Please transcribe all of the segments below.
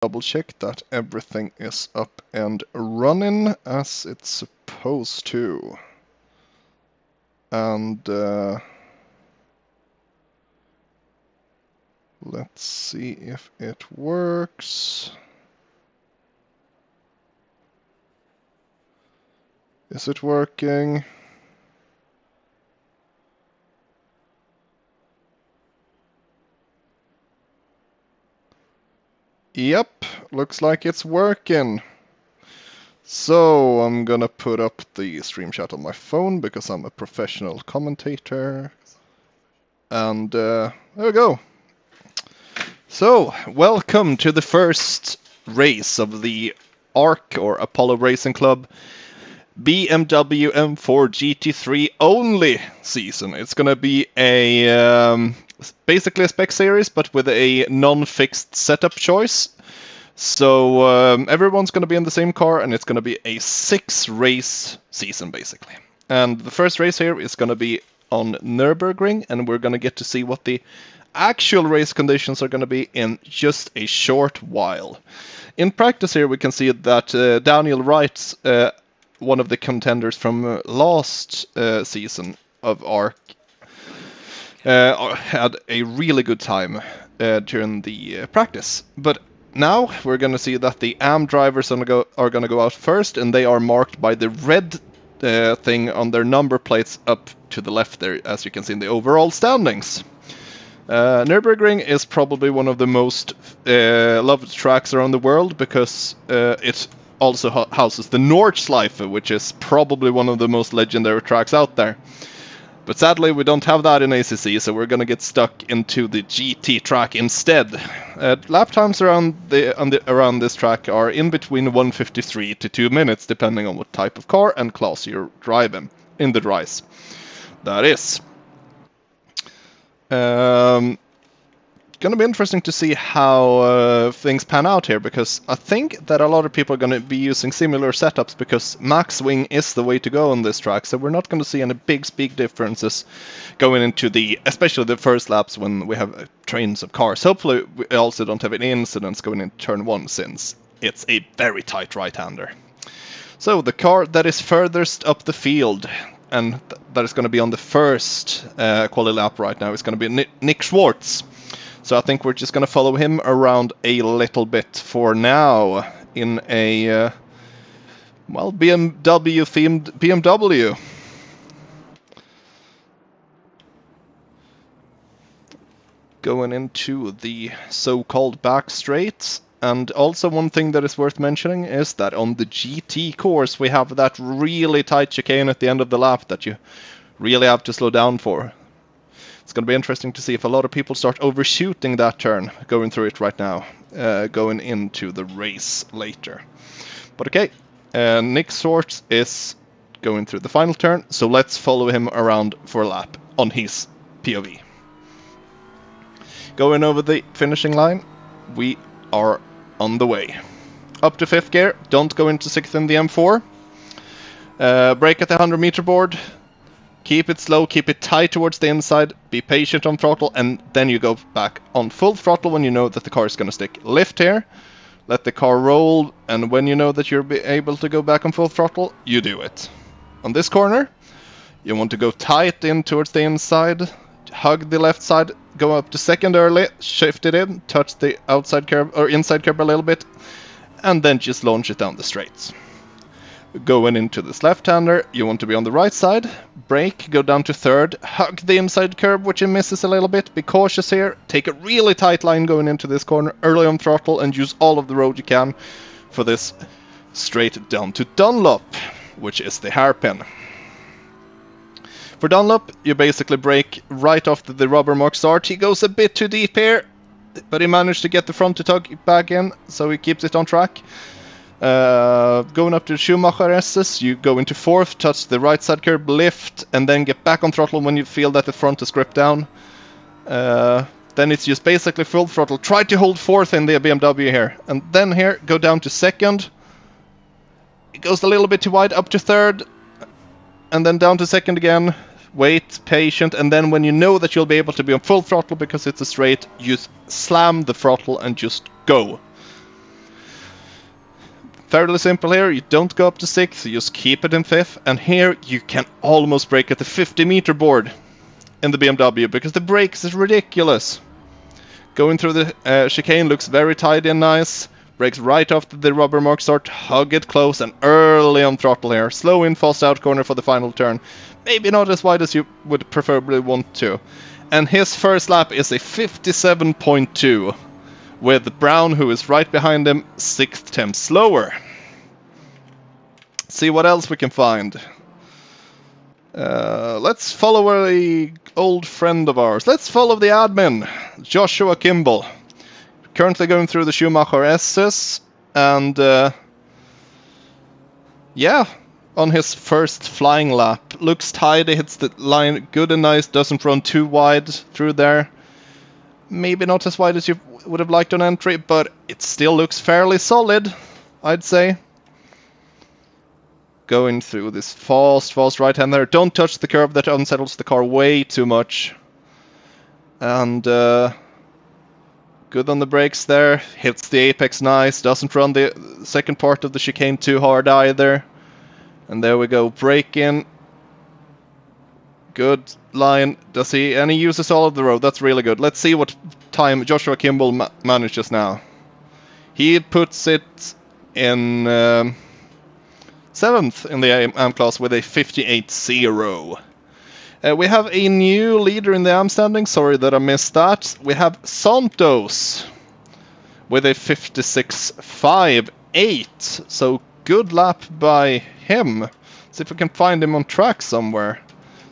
double check that everything is up and running as it's supposed to. And let's see if it works. Is it working? Yep, looks like it's working. So I'm gonna put up the stream chat on my phone because I'm a professional commentator. And there we go. So, welcome to the first race of the ARC or Apollo Racing Club BMW M4 GT3 only season. It's gonna be a basically a spec series, but with a non-fixed setup choice. So everyone's going to be in the same car, and it's going to be a 6-race season, basically. And the first race here is going to be on Nurburgring, and we're going to get to see what the actual race conditions are going to be in just a short while. In practice here, we can see that Daniel Wright, one of the contenders from last season of ARC, had a really good time during the practice. But now we're going to see that the AM drivers are going to go out first, and they are marked by the red thing on their number plates up to the left there, as you can see in the overall standings. Nurburgring is probably one of the most loved tracks around the world because it also houses the Nordschleife, which is probably one of the most legendary tracks out there. But sadly, we don't have that in ACC, so we're going to get stuck into the GT track instead. Lap times around this track are in between 1:53 to 2 minutes, depending on what type of car and class you're driving in the race. That is. Going to be interesting to see how things pan out here, because I think that a lot of people are going to be using similar setups because max swing is the way to go on this track, so we're not going to see any big speed differences going into especially the first laps when we have trains of cars. Hopefully we also don't have any incidents going into turn 1 since it's a very tight right-hander. So the car that is furthest up the field and that is going to be on the first quali lap right now is going to be Nick Schwartz. So I think we're just going to follow him around a little bit for now in a, BMW-themed BMW. Going into the so-called back straight. And also one thing that is worth mentioning is that on the GT course we have that really tight chicane at the end of the lap that you really have to slow down for. It's going to be interesting to see if a lot of people start overshooting that turn, going through it right now, going into the race later. But okay, Nick Schwartz is going through the final turn, so let's follow him around for a lap on his POV. Going over the finishing line, we are on the way. Up to 5th gear, don't go into 6th in the M4. Brake at the 100 meter board. Keep it slow, keep it tight towards the inside, be patient on throttle, and then you go back on full throttle when you know that the car is going to stick. Lift here, let the car roll, and when you know that you'll be able to go back on full throttle, you do it. On this corner, you want to go tight in towards the inside, hug the left side, go up to 2nd early, shift it in, touch the outside curb or inside curb a little bit, and then just launch it down the straights. Going into this left-hander, you want to be on the right side, brake, go down to 3rd, hug the inside curb which it misses a little bit, be cautious here, take a really tight line going into this corner, early on throttle, and use all of the road you can for this straight down to Dunlop, which is the hairpin. For Dunlop, you basically brake right off the rubber mark start. He goes a bit too deep here, but he managed to get the front to tug back in, so he keeps it on track. Going up to Schumacher SS, you go into 4th, touch the right side curb, lift, and then get back on throttle when you feel that the front is gripped down. Then it's just basically full throttle. Try to hold 4th in the BMW here. And then here, go down to 2nd. It goes a little bit too wide, up to 3rd. And then down to 2nd again. Wait, patient, and then when you know that you'll be able to be on full throttle because it's a straight, you slam the throttle and just go. fairly simple here. You don't go up to 6th, you just keep it in 5th. And here you can almost brake at the 50-meter board in the BMW because the brakes is ridiculous. Going through the chicane looks very tidy and nice. Brakes right after the rubber mark start, hug it close and early on throttle here. Slow in, fast out corner for the final turn. Maybe not as wide as you would preferably want to. And his first lap is a 57.2. With Brown, who is right behind him, 6th tenth slower. See what else we can find. Let's follow a old friend of ours. Let's follow the admin, Joshua Kimball. Currently going through the Schumacher SS, and yeah, on his first flying lap. Looks tidy, hits the line good and nice, doesn't run too wide through there. Maybe not as wide as you would have liked on entry, but it still looks fairly solid, I'd say. Going through this fast right hand there. Don't touch the curve, that unsettles the car way too much. And good on the brakes there, hits the apex nice, doesn't run the second part of the chicane too hard either. And there we go, brake in. Good line, and he uses all of the road, that's really good. Let's see what time Joshua Kimball manages now. He puts it in 7th in the AM class with a 58.0. We have a new leader in the AM standing. Sorry that I missed that. We have Santos with a 56.58. So good lap by him. See if we can find him on track somewhere,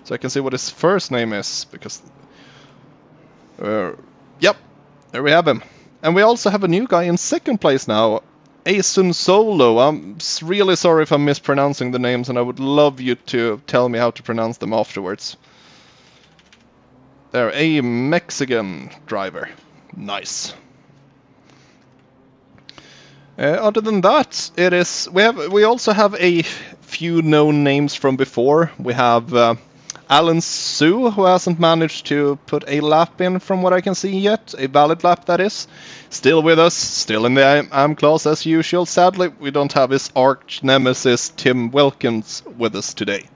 so I can see what his first name is. Because, yep, there we have him. And we also have a new guy in 2nd place now, Asun Solo. I'm really sorry if I'm mispronouncing the names, and I would love you to tell me how to pronounce them afterwards. They're a Mexican driver. Nice. Other than that, it is we also have a few known names from before. We have Alan Su, who hasn't managed to put a lap in from what I can see yet. A valid lap, that is. Still with us, still in the AM class as usual. Sadly, we don't have his arch nemesis Tim Wilkins with us today.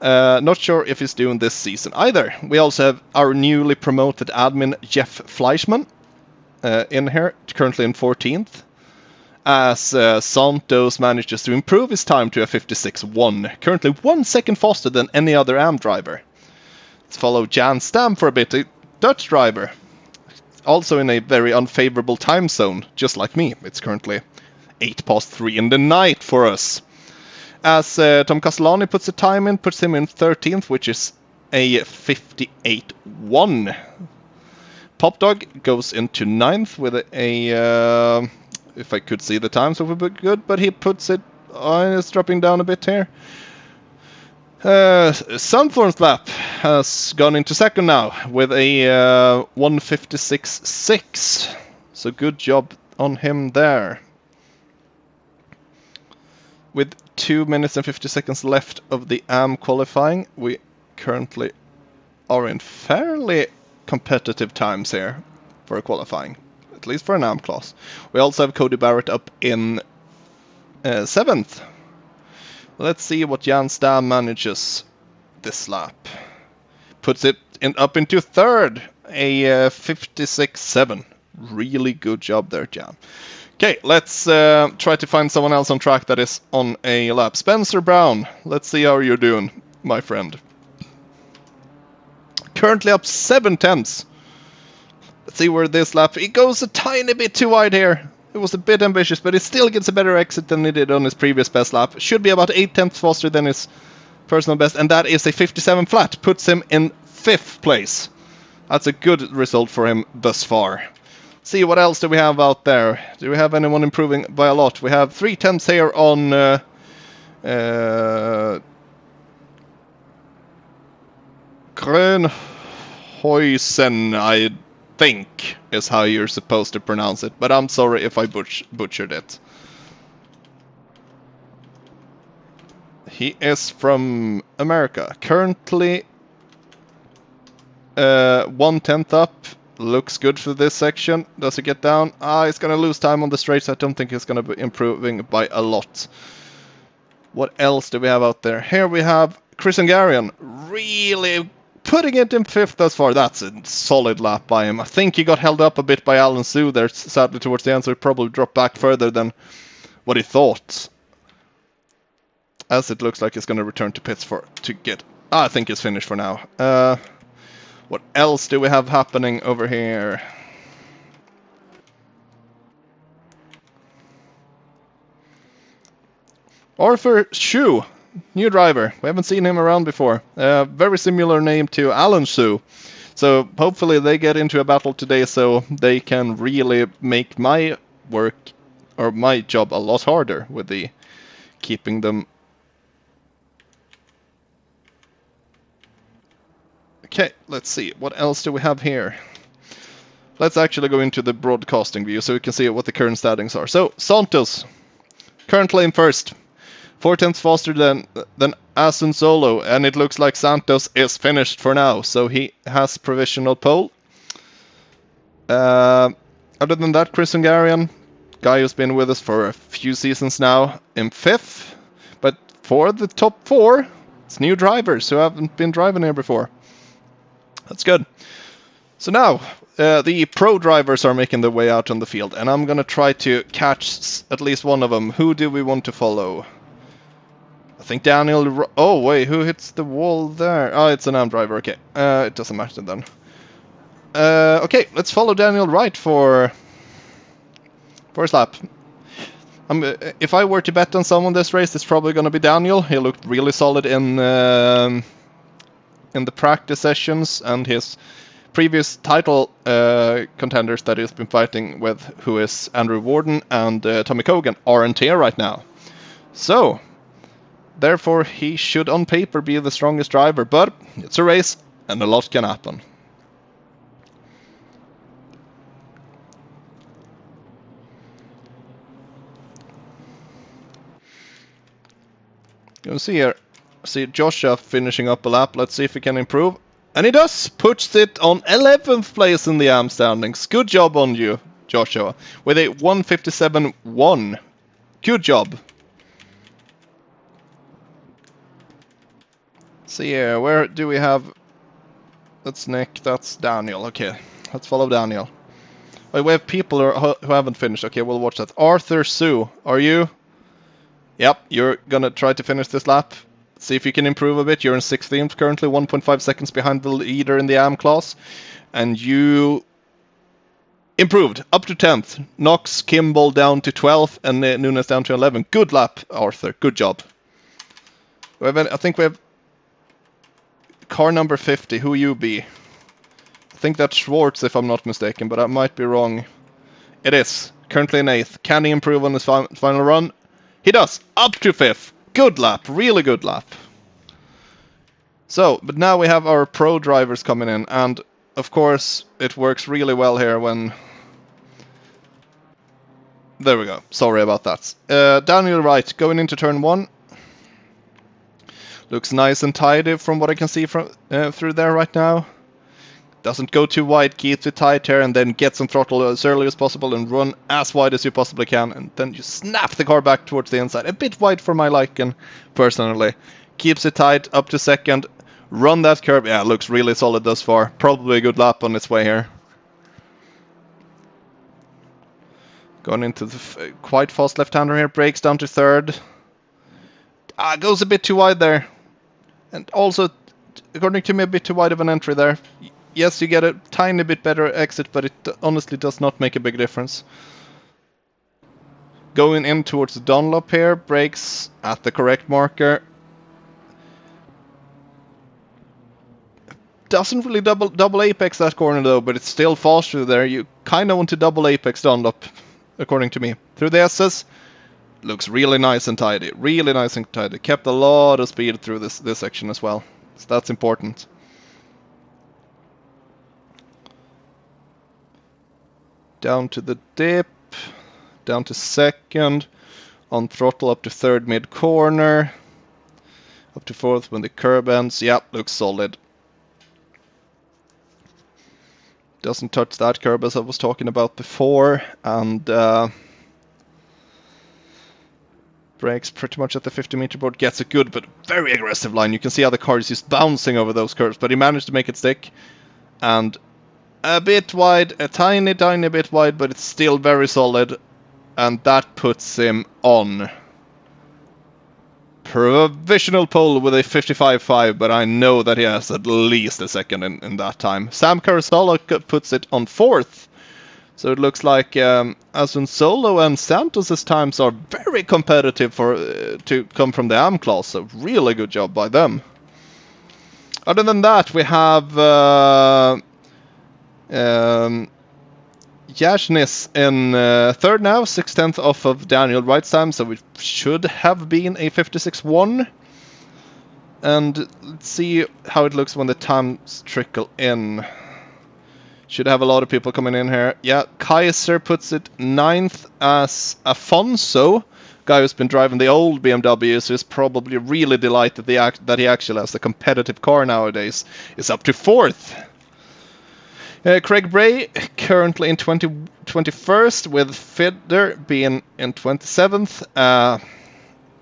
Not sure if he's doing this season either. We also have our newly promoted admin Jeff Fleischman in here, currently in 14th. As Santos manages to improve his time to a 56.1, currently 1 second faster than any other AM driver. Let's follow Jan Stam for a bit, a Dutch driver. Also in a very unfavorable time zone, just like me. It's currently 3:08 in the night for us. As Tom Castellani puts the time in, puts him in 13th, which is a 58.1. Popdog goes into 9th with a if I could see the times, it would be good, but he puts it on, it's dropping down a bit here. Sunthorn's lap has gone into 2nd now with a 1:56.6. So good job on him there. With 2 minutes and 50 seconds left of the AM qualifying, we currently are in fairly competitive times here for qualifying. At least for an AM class. We also have Cody Barrett up in 7th. Let's see what Jan Stam manages this lap. Puts it up into 3rd, a 56.7. Really good job there, Jan. Okay, let's try to find someone else on track that is on a lap. Spencer Brown, let's see how you're doing, my friend. Currently up 7 tenths. Let's see where this lap... He goes a tiny bit too wide here. It was a bit ambitious, but it still gets a better exit than he did on his previous best lap. Should be about 8 tenths faster than his personal best, and that is a 57 flat. Puts him in 5th place. That's a good result for him thus far. See, what else do we have out there? Do we have anyone improving by a lot? We have 3 tenths here on... Grönhuisen, I think is how you're supposed to pronounce it, but I'm sorry if I butchered it. He is from America. Currently 1/10 up Looks good for this section. Does he get down? He's going to lose time on the straights. I don't think he's going to be improving by a lot. What else do we have out there? Here we have Chris Hungarian really putting it in 5th thus far. That's a solid lap by him. I think he got held up a bit by Alan Su there, sadly, towards the end, so he probably dropped back further than what he thought. As it looks like he's going to return to pits to get... I think he's finished for now. What else do we have happening over here? Arthur Shu, new driver. We haven't seen him around before. Very similar name to Alan Shu. So hopefully they get into a battle today so they can really make my work or my job a lot harder with the keeping them. Okay, let's see. What else do we have here? Let's actually go into the broadcasting view so we can see what the current standings are. So, Santos, currently in 1st. 4/10 faster than Asun Solo, and it looks like Santos is finished for now, so he has provisional pole. Other than that, Chris Hungarian, guy who's been with us for a few seasons now, in 5th. But for the top 4, it's new drivers who haven't been driving here before. That's good. So now, the pro drivers are making their way out on the field, and I'm going to try to catch at least one of them. Who do we want to follow? I think Daniel... Oh, wait, who hits the wall there? Oh, it's an AM driver, okay. It doesn't matter then. Okay, let's follow Daniel Wright for his lap. If I were to bet on someone this race, it's probably going to be Daniel. He looked really solid in the practice sessions, and his previous title contenders that he's been fighting with, who is Andrew Warden and Tommy Cogan, aren't here right now. So, therefore, he should on paper be the strongest driver, but it's a race and a lot can happen. You can see here, see Joshua finishing up a lap. Let's see if he can improve. And he does! Puts it on 11th place in the AM standings. Good job on you, Joshua. With a 1:57.1. Good job. See here, where do we have... That's Nick, that's Daniel. Okay, let's follow Daniel. Wait, we have people who haven't finished. Okay, we'll watch that. Arthur Sue, are you? Yep, you're gonna try to finish this lap. See if you can improve a bit. You're in 16th currently, 1.5 seconds behind the leader in the AM class. And you improved up to 10th. Knox Kimball down to 12th and Nunes down to 11th. Good lap, Arthur. Good job. I think we have car number 50. Who you be? I think that's Schwartz if I'm not mistaken, but I might be wrong. It is. Currently in 8th. Can he improve on his final run? He does. Up to 5th. Good lap. Really good lap. So, but now we have our pro drivers coming in, and of course it works really well here when... There we go. Sorry about that. Daniel Wright going into turn 1. Looks nice and tidy from what I can see from through there right now. Doesn't go too wide, keeps it tight here, and then get some throttle as early as possible and run as wide as you possibly can, and then you snap the car back towards the inside. A bit wide for my liking, personally. Keeps it tight up to 2nd. Run that curve. Yeah, looks really solid thus far. Probably a good lap on its way here. Going into the quite fast left-hander here. Brakes down to 3rd. Goes a bit too wide there. And also, according to me, a bit too wide of an entry there. Yes, you get a tiny bit better exit, but it honestly does not make a big difference. Going in towards the Dunlop here. Brakes at the correct marker. Doesn't really double apex that corner though, but it's still faster there. You kind of want to double apex Dunlop, according to me. Through the S's. Looks really nice and tidy. Really nice and tidy. Kept a lot of speed through this section as well. So that's important. Down to the dip. Down to 2nd. On throttle up to 3rd mid corner. Up to 4th when the curb ends. Yep, looks solid. Doesn't touch that curb as I was talking about before, and brakes pretty much at the 50-meter board. Gets a good but very aggressive line. You can see how the car is just bouncing over those curves, but he managed to make it stick. And a bit wide, a tiny bit wide, but it's still very solid. And that puts him on provisional pole with a 55.5, but I know that he has at least a second in that time. Sam Carasolo puts it on 4th. So it looks like Asunsolo and Santos' times are very competitive for to come from the AM class. So really good job by them. Other than that, we have Yashnis in 3rd now, 6/10 off of Daniel Wright's time, so it should have been a 56.1. And let's see how it looks when the times trickle in. Should have a lot of people coming in here. Yeah, Kaiser puts it 9th as Afonso, guy who's been driving the old BMW, so is probably really delighted that he actually has a competitive car nowadays. Is up to 4th. Craig Bray currently in 21st, with Fidder being in 27th.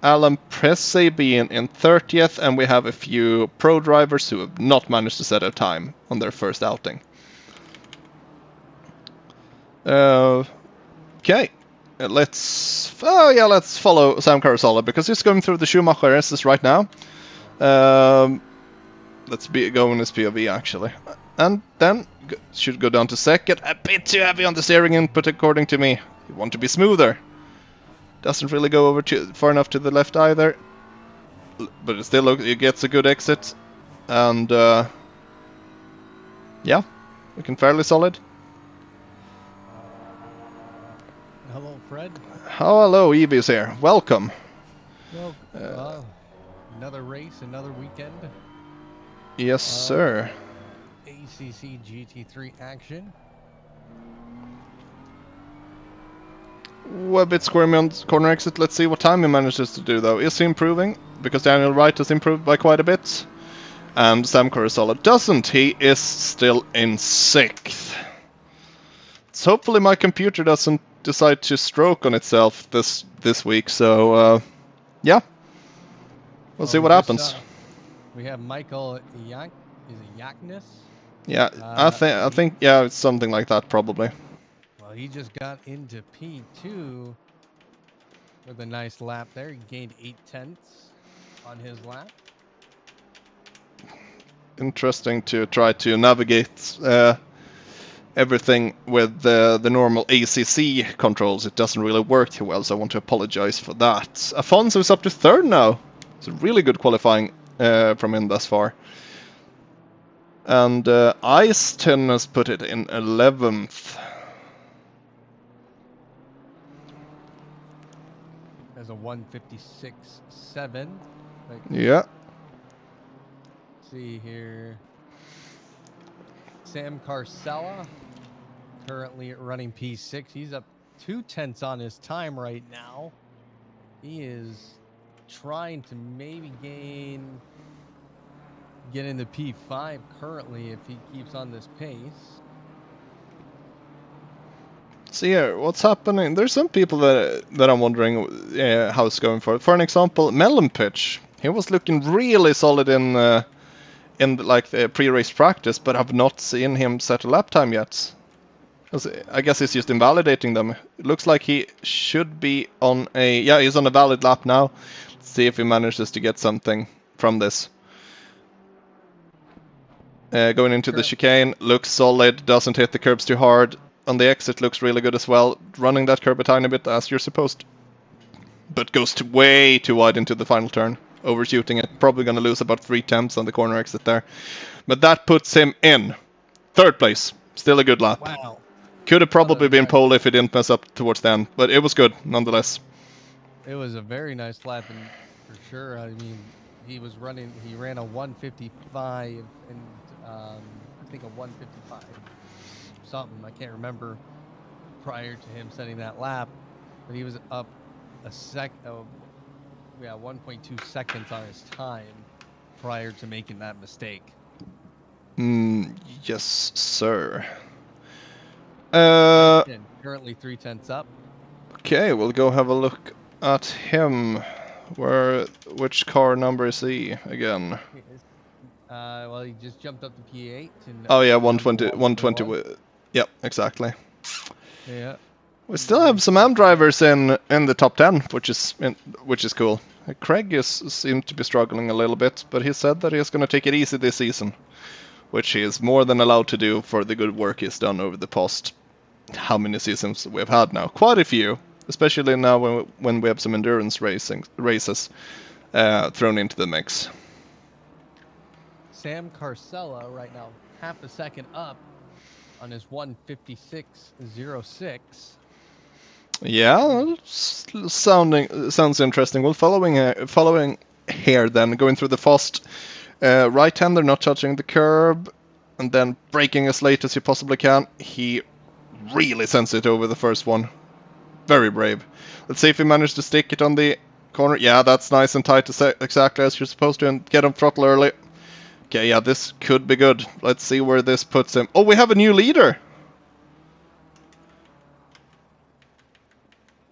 Alan Pressey being in 30th, and we have a few pro drivers who have not managed to set a time on their first outing. Okay, let's follow Sam Carasolo because he's going through the Schumacher SS right now. Let's go in his POV actually, and then should go down to 2nd. A bit too heavy on the steering input according to me. You want to be smoother. Doesn't really go over far enough to the left either, but it still it gets a good exit, and yeah, looking fairly solid. Hello, Fred. Oh, hello, Eevee's here. Welcome. Well, another race, another weekend. Yes, sir. ACC GT3 action. A bit squirmy on corner exit. Let's see what time he manages to do, though. Is he improving? Because Daniel Wright has improved by quite a bit. And Sam Carasolo doesn't. He is still in 6th. So hopefully my computer doesn't decide to stroke on itself this week. So, yeah. We'll see what happens. We have Michael Yaknis? Yeah, I think yeah, it's something like that probably. Well, he just got into P2 with a nice lap there. He gained 0.8 on his lap. Interesting to try to navigate everything with the normal ACC controls. It doesn't really work too well, so I want to apologize for that. Afonso is up to 3rd now. It's a really good qualifying from him thus far. And Eiston has put it in 11th. As a 156.7. Yeah. See here. Sam Carcella, currently running P6. He's up 0.2 on his time right now. He is trying to maybe get into P5 currently if he keeps on this pace. See here, what's happening? There's some people that I'm wondering how it's going for. For an example, Melon Pitch. He was looking really solid in like the pre-race practice, but I've not seen him set a lap time yet. I guess he's just invalidating them. It looks like he should be on he's on a valid lap now. Let's see if he manages to get something from this. Going into the chicane, looks solid, doesn't hit the curbs too hard. On the exit looks really good as well. Running that curb a tiny bit as you're supposed. But goes way too wide into the final turn. Overshooting it. Probably going to lose about 3/10 on the corner exit there. But that puts him in 3rd place. Still a good lap. Wow. Could have probably been pole if he didn't mess up towards the end. But it was good nonetheless. It was a very nice lap, and for sure. I mean, he ran a 155 and I think a 155 something. I can't remember prior to him setting that lap, but he was up 1.2 seconds on his time prior to making that mistake. Yes, sir. Currently 3/10 up. Okay, we'll go have a look at him. Which car number is he again? Well, he just jumped up to P8. And Oh yeah, number 120. 120. Yep, exactly. Yeah. We still have some AM drivers in the top 10, which is cool. Craig seemed to be struggling a little bit, but he said that he's going to take it easy this season, which he is more than allowed to do for the good work he's done over the past how many seasons we've had now? Quite a few, especially now when we have some endurance races thrown into the mix. Sam Carcella right now half a second up on his 1:56.06. Yeah, sounds interesting. Well, following here, then going through the fast right-hander, not touching the curb, and then braking as late as you possibly can. He really sends it over the first one. Very brave. Let's see if he managed to stick it on the corner. Yeah, that's nice and tight, exactly as you're supposed to, and get on throttle early. Okay, yeah, this could be good. Let's see where this puts him. Oh, we have a new leader!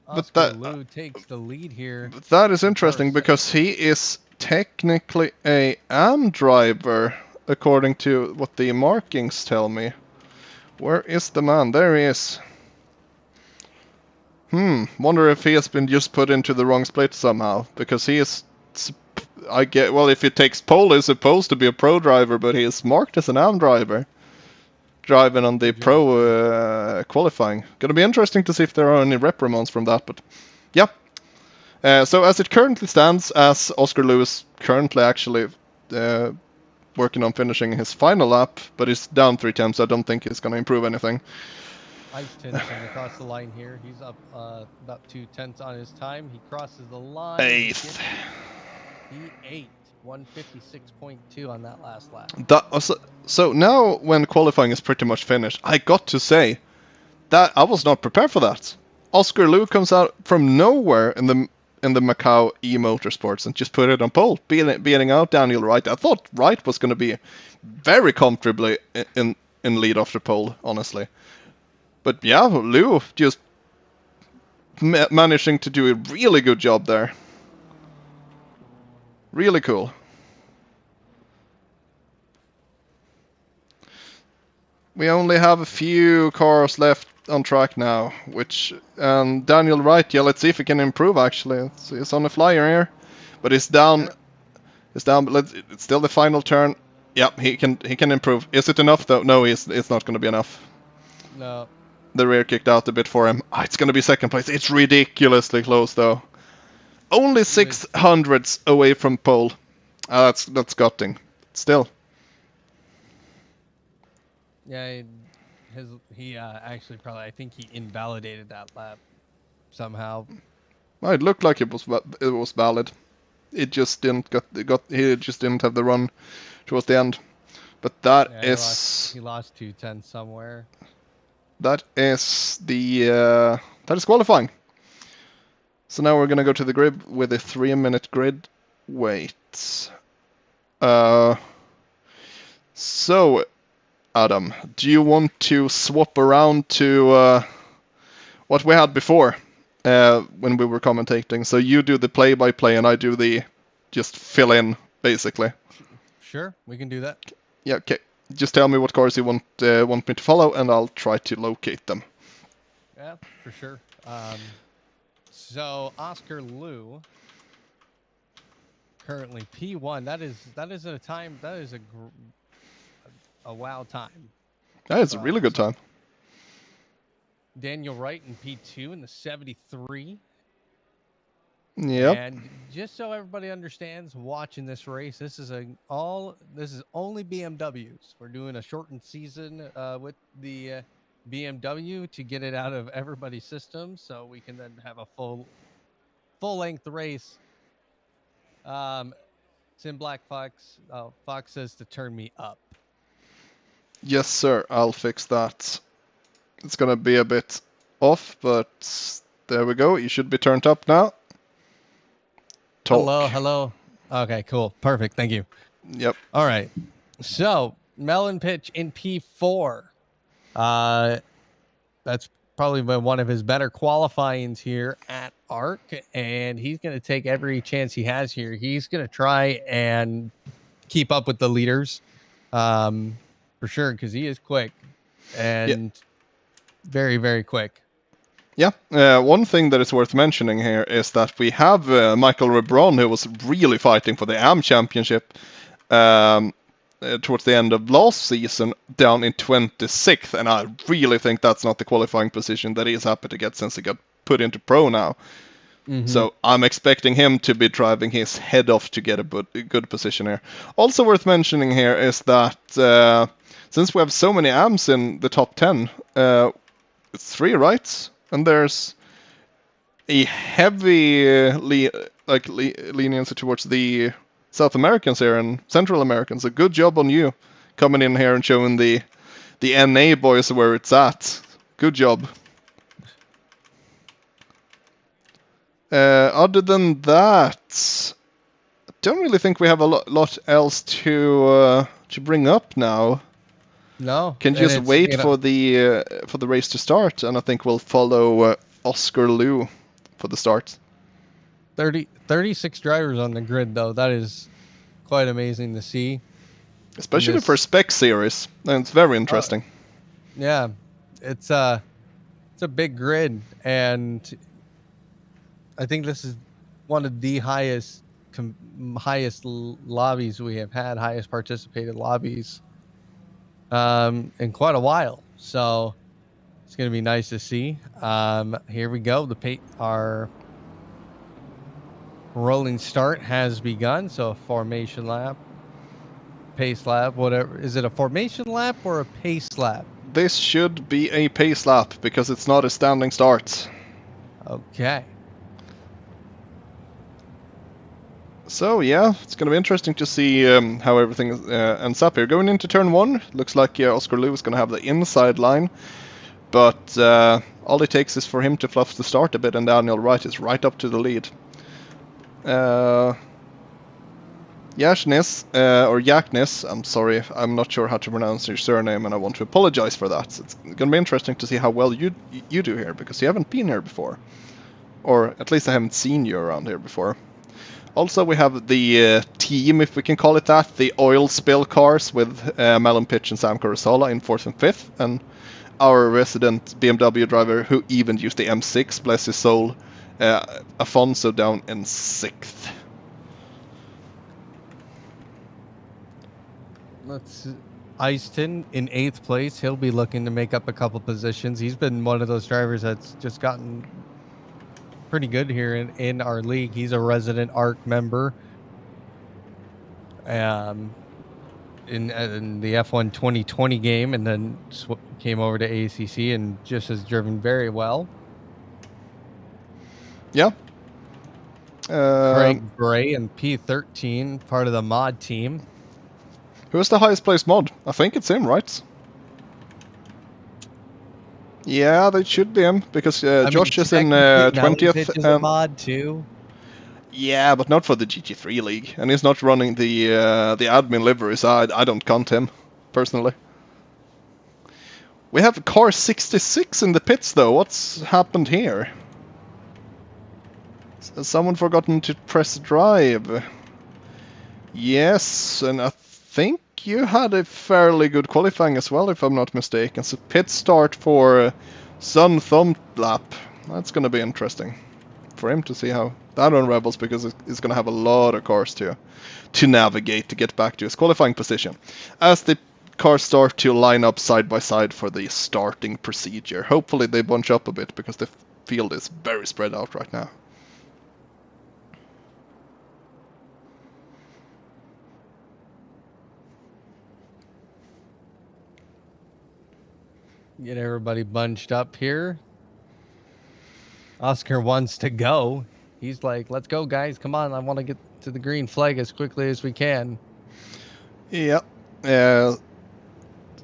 Oscar Liu takes the lead here. That is interesting because he is technically a AM driver, according to what the markings tell me. Where is the man? There he is. Wonder if he has been just put into the wrong split somehow, because he is... well, if he takes pole, he's supposed to be a pro driver, but he is marked as an AM driver. Driving on the pro qualifying. Gonna be interesting to see if there are any reprimands from that, but yeah. So as it currently stands, as Oscar Lewis currently actually working on finishing his final lap, but he's down 3 times, so I don't think he's gonna improve anything. Ice Tin's coming across the line here. He's up about 2/10 on his time. He crosses the line. 8th. P8. 156.2 on that last lap. So now when qualifying is pretty much finished, I got to say that I was not prepared for that. Oscar Liu comes out from nowhere in the Macau e-motorsports and just put it on pole, beating out Daniel Wright. I thought Wright was going to be very comfortably in lead after pole, honestly. But yeah, Liu just managing to do a really good job there. Really cool. We only have a few cars left on track now, Daniel Wright, yeah, let's see if he can improve actually. It's on a flyer here, but it's down. It's down, but it's still the final turn. Yep, he can improve. Is it enough though? No, it's not going to be enough. No. The rear kicked out a bit for him. It's going to be second place. It's ridiculously close though. Only 600ths away from pole. That's gutting. Still. Yeah, he actually probably, I think he invalidated that lap somehow. Well, it looked like it was valid. It just didn't he just didn't have the run towards the end. But that is he lost 2/10 somewhere. That is qualifying. So now we're gonna go to the grid with a 3-minute grid wait. So Adam, do you want to swap around to what we had before when we were commentating? So you do the play-by-play and I do the just fill in, basically. Sure, we can do that. Yeah, okay. Just tell me what cars you want me to follow, and I'll try to locate them. Yeah, for sure. So Oscar Liu, currently P1. That is a time. That is a wow time. That is a really good time. Daniel Wright in P2 in the 73. Yep. And just so everybody understands, watching this race, this is only BMWs. We're doing a shortened season with the BMW to get it out of everybody's system, so we can then have a full-length race. Sim Black Fox. Fox says to turn me up. Yes, sir. I'll fix that. It's gonna be a bit off, but there we go. You should be turned up now. Talk. Hello. Okay, cool. Perfect. Thank you. Yep. All right. So, Melon Pitch in P4. That's probably been one of his better qualifyings here at ARC, and he's going to take every chance he has here. He's going to try and keep up with the leaders, for sure, because he is quick Yeah. and very, very quick. Yeah, one thing that is worth mentioning here is that we have Michael Rebron, who was really fighting for the AM Championship towards the end of last season, down in 26th, and I really think that's not the qualifying position that he is happy to get since he got put into pro now. So I'm expecting him to be driving his head off to get a good position here. Also worth mentioning here is that since we have so many AMs in the top 10, it's 3, right? And there's a heavy leniency towards the South Americans here and Central Americans. A good job on you coming in here and showing the NA boys where it's at. Good job. Other than that, I don't really think we have a lot else to bring up now. No, Can just wait for the race to start, and I think we'll follow Oscar Liu for the start. 36 drivers on the grid, though. That is quite amazing to see. Especially for spec series, and it's very interesting. Yeah, it's a big grid, and I think this is one of the highest lobbies we have had, highest participated lobbies in quite a while. So it's going to be nice to see. Here we go. Our rolling start has begun. So a formation lap, pace lap, whatever. Is it a formation lap or a pace lap? This should be a pace lap because it's not a standing start. Okay. So yeah, it's going to be interesting to see how everything ends up here. Going into turn 1, looks like Oscar Liu is going to have the inside line, but all it takes is for him to fluff the start a bit, and Daniel Wright is right up to the lead. Yashnis, or Yaknis, I'm sorry, I'm not sure how to pronounce your surname, and I want to apologize for that. It's going to be interesting to see how well you do here, because you haven't been here before. Or at least I haven't seen you around here before. Also, we have the team, if we can call it that, the oil spill cars with Melon Pitch and Sam Corosola in 4th and 5th, and our resident BMW driver who even used the M6, bless his soul, Afonso down in 6th. Easton in 8th place. He'll be looking to make up a couple positions. He's been one of those drivers that's just gotten pretty good here in our league. He's a resident ARC member. In the F1 2020 game, and then came over to ACC and just has driven very well. Yeah. Craig Bray in P13, part of the mod team. Who's the highest placed mod? I think it's him, right? Yeah, that should be him, because Josh is in 20th. Is a mod too. Yeah, but not for the GT3 league, and he's not running the admin livery, so I don't count him, personally. We have car 66 in the pits, though. What's happened here? Has someone forgotten to press drive? Yes, and I think you had a fairly good qualifying as well, if I'm not mistaken. So pit start for Sun Thumb Lap. That's going to be interesting for him to see how that unravels, because he's going to have a lot of cars to navigate to get back to his qualifying position. As the cars start to line up side by side for the starting procedure. Hopefully they bunch up a bit, because the field is very spread out right now. Get everybody bunched up here. Oscar wants to go. He's like, let's go, guys. Come on. I want to get to the green flag as quickly as we can. Yeah.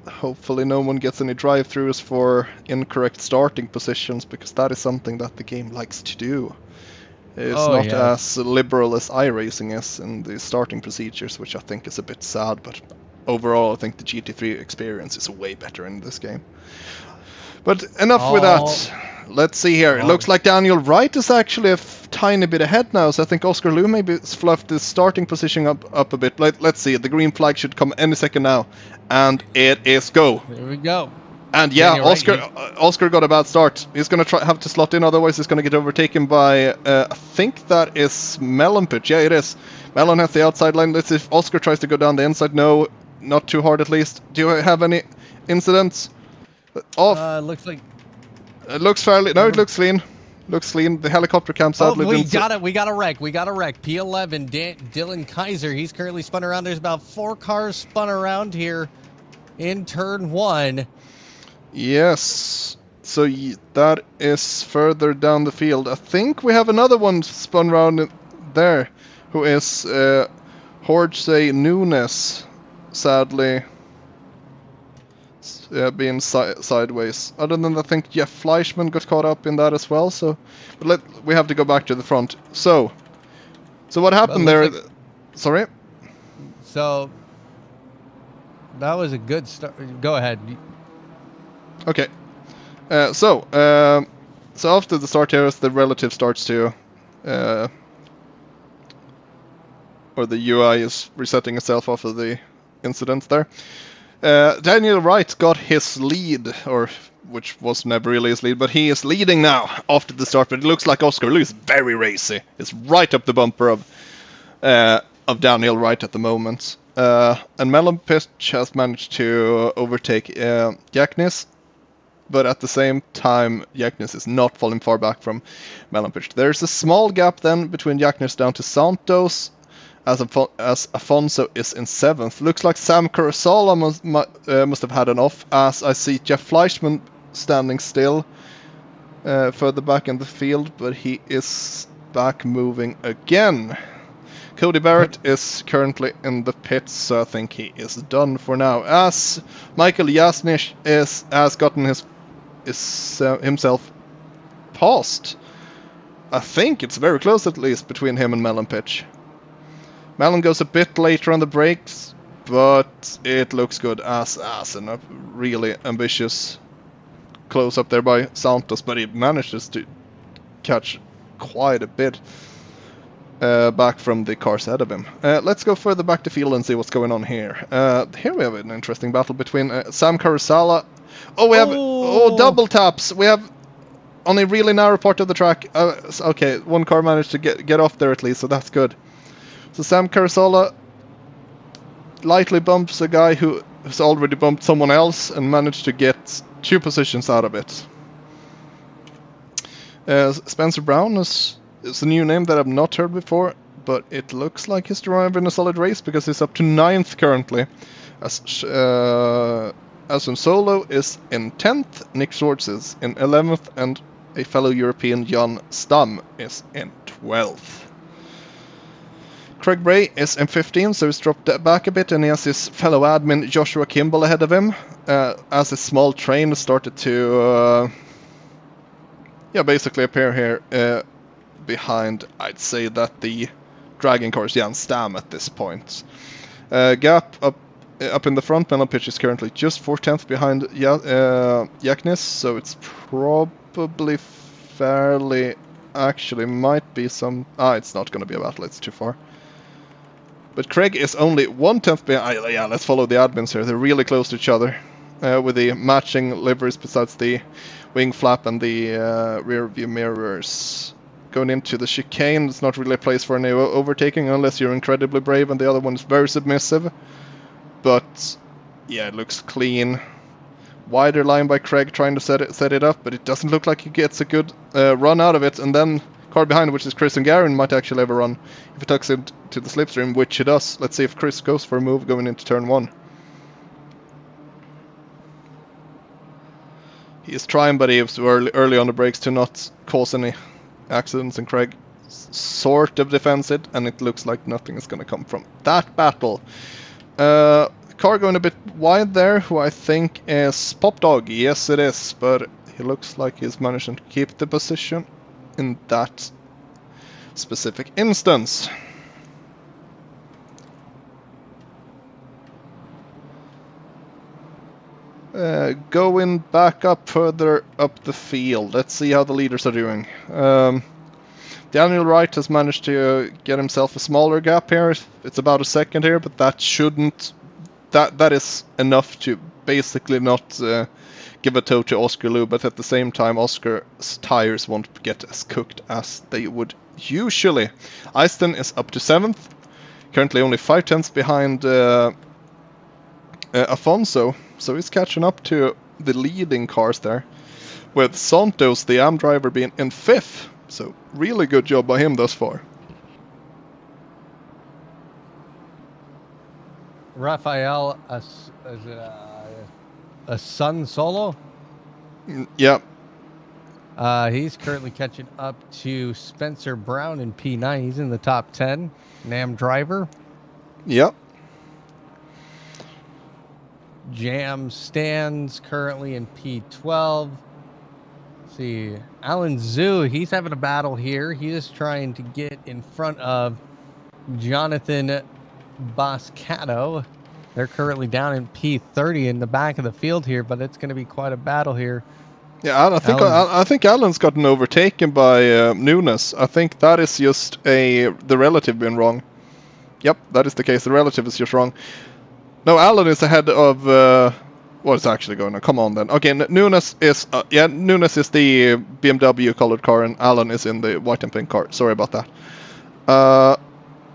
Hopefully no one gets any drive-throughs for incorrect starting positions, because that is something that the game likes to do. It's not as liberal as iRacing is in the starting procedures, which I think is a bit sad, but overall I think the GT3 experience is way better in this game. But enough with that. Let's see here. It looks like Daniel Wright is actually a tiny bit ahead now, so I think Oscar Liu maybe fluffed his starting position up a bit. Let's see. The green flag should come any second now. And it is go. There we go. And yeah, Daniel Wright, Oscar got a bad start. He's going to have to slot in, otherwise he's going to get overtaken by, I think that is Melon Pitch. Yeah, it is. Melon has the outside line. Let's see if Oscar tries to go down the inside. No, not too hard at least. Do you have any incidents? Off. Looks like... It looks fairly... No, it looks clean. Looks clean. The helicopter cam sadly we got it. We got a wreck. P11, Dylan Kaiser. He's currently spun around. There's about 4 cars spun around here in turn 1. Yes. So that is further down the field. I think we have another one spun around there, who is Jorge Nunes, sadly. Being sideways. Other than that, I think Jeff Fleischman got caught up in that as well. So, but we have to go back to the front. So what happened there? Sorry. So that was a good start. Go ahead. Okay. So after the start here, the relative starts to, or the UI is resetting itself after the incident there. Daniel Wright got his lead, or which was never really his lead, but he is leading now after the start. But it looks like Oscar Liu is very racy. It's right up the bumper of Daniel Wright at the moment. And Melon Pitch has managed to overtake Jacknis, but at the same time, Jacknis is not falling far back from Melon Pitch. There's a small gap then between Jacknis down to Santos, as Afonso is in 7th. Looks like Sam Kurosawa must have had an off, as I see Jeff Fleischman standing still further back in the field, but he is back moving again. Cody Barrett is currently in the pits, so I think he is done for now. As Michael Jasnich has gotten himself passed. I think it's very close at least between him and Melon Pitch. Melon goes a bit later on the brakes, but it looks good as and a really ambitious close up there by Santos, but he manages to catch quite a bit back from the cars ahead of him. Let's go further back to field and see what's going on here. Here we have an interesting battle between Sam Kurosawa. Oh, we have double taps. We have on a really narrow part of the track. Okay, one car managed to get off there at least, so that's good. So Sam Kurosawa lightly bumps a guy who has already bumped someone else and managed to get 2 positions out of it. Spencer Brown is a new name that I've not heard before, but it looks like he's driving a solid race because he's up to 9th currently. Asum Solo is in 10th, Nick Schwartz is in 11th, and a fellow European, Jan Stam, is in 12th. Craig Bray is in 15th, so he's dropped back a bit, and he has his fellow admin Joshua Kimball ahead of him, as his small train started to basically appear here behind, I'd say, that the dragging car is Jan Stam at this point. Gap up in the front, Melon Pitch is currently just 4/10 behind Jacknis, so it's probably fairly... Actually, might be some... it's not going to be a battle, it's too far. But Craig is only 1/10 behind... yeah, let's follow the admins here. They're really close to each other, with the matching liveries besides the wing flap and the rear view mirrors. Going into the chicane, it's not really a place for any overtaking unless you're incredibly brave, and the other one is very submissive. But yeah, it looks clean. Wider line by Craig trying to set it up, but it doesn't look like he gets a good run out of it. And then car behind, which is Chris and Garen, might actually have a run if he tucks into the slipstream, which he does. Let's see if Chris goes for a move going into turn 1. He is trying, but he was early on the brakes to not cause any accidents, and Craig sort of defends it, and it looks like nothing is going to come from that battle. Car going a bit wide there, who I think is Pop Dog. Yes, it is, but he looks like he's managing to keep the position in that specific instance. Going back up further up the field. Let's see how the leaders are doing. Daniel Wright has managed to get himself a smaller gap here. It's about a second here, but that shouldn't... That is enough to basically not give a toe to Oscar Lou, but at the same time Oscar's tires won't get as cooked as they would usually. Easton is up to 7th, currently only 5 tenths behind Afonso, so he's catching up to the leading cars there, with Santos, the AM driver, being in 5th. So really good job by him thus far. Rafael a Sun Solo? Yeah. He's currently catching up to Spencer Brown in P9. He's in the top 10. NAM driver. Yep. Jam stands currently in P12. Let's see, Alan Zhu, he's having a battle here. He is trying to get in front of Jonathan Boscato. They're currently down in P30 in the back of the field here, but it's going to be quite a battle here. Yeah, I think Alan's gotten overtaken by Nunes. I think that is just the relative being wrong. Yep, that is the case. The relative is just wrong. No, Alan is ahead of what is actually going on. Come on then. Okay, Nunes is Nunes is the BMW colored car, and Alan is in the white and pink car. Sorry about that.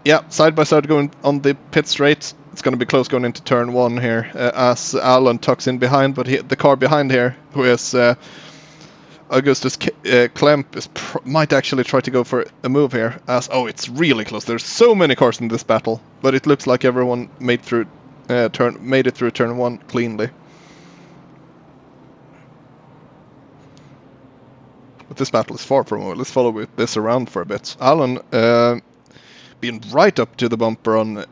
Yeah, side by side going on the pit straight. It's going to be close going into turn 1 here, as Alan tucks in behind, but the car behind here, who is Augustus Klemp, might actually try to go for a move here, as it's really close. There's so many cars in this battle, but it looks like everyone made it through turn 1 cleanly. But this battle is far from over. Let's follow this around for a bit. Alan being right up to the bumper on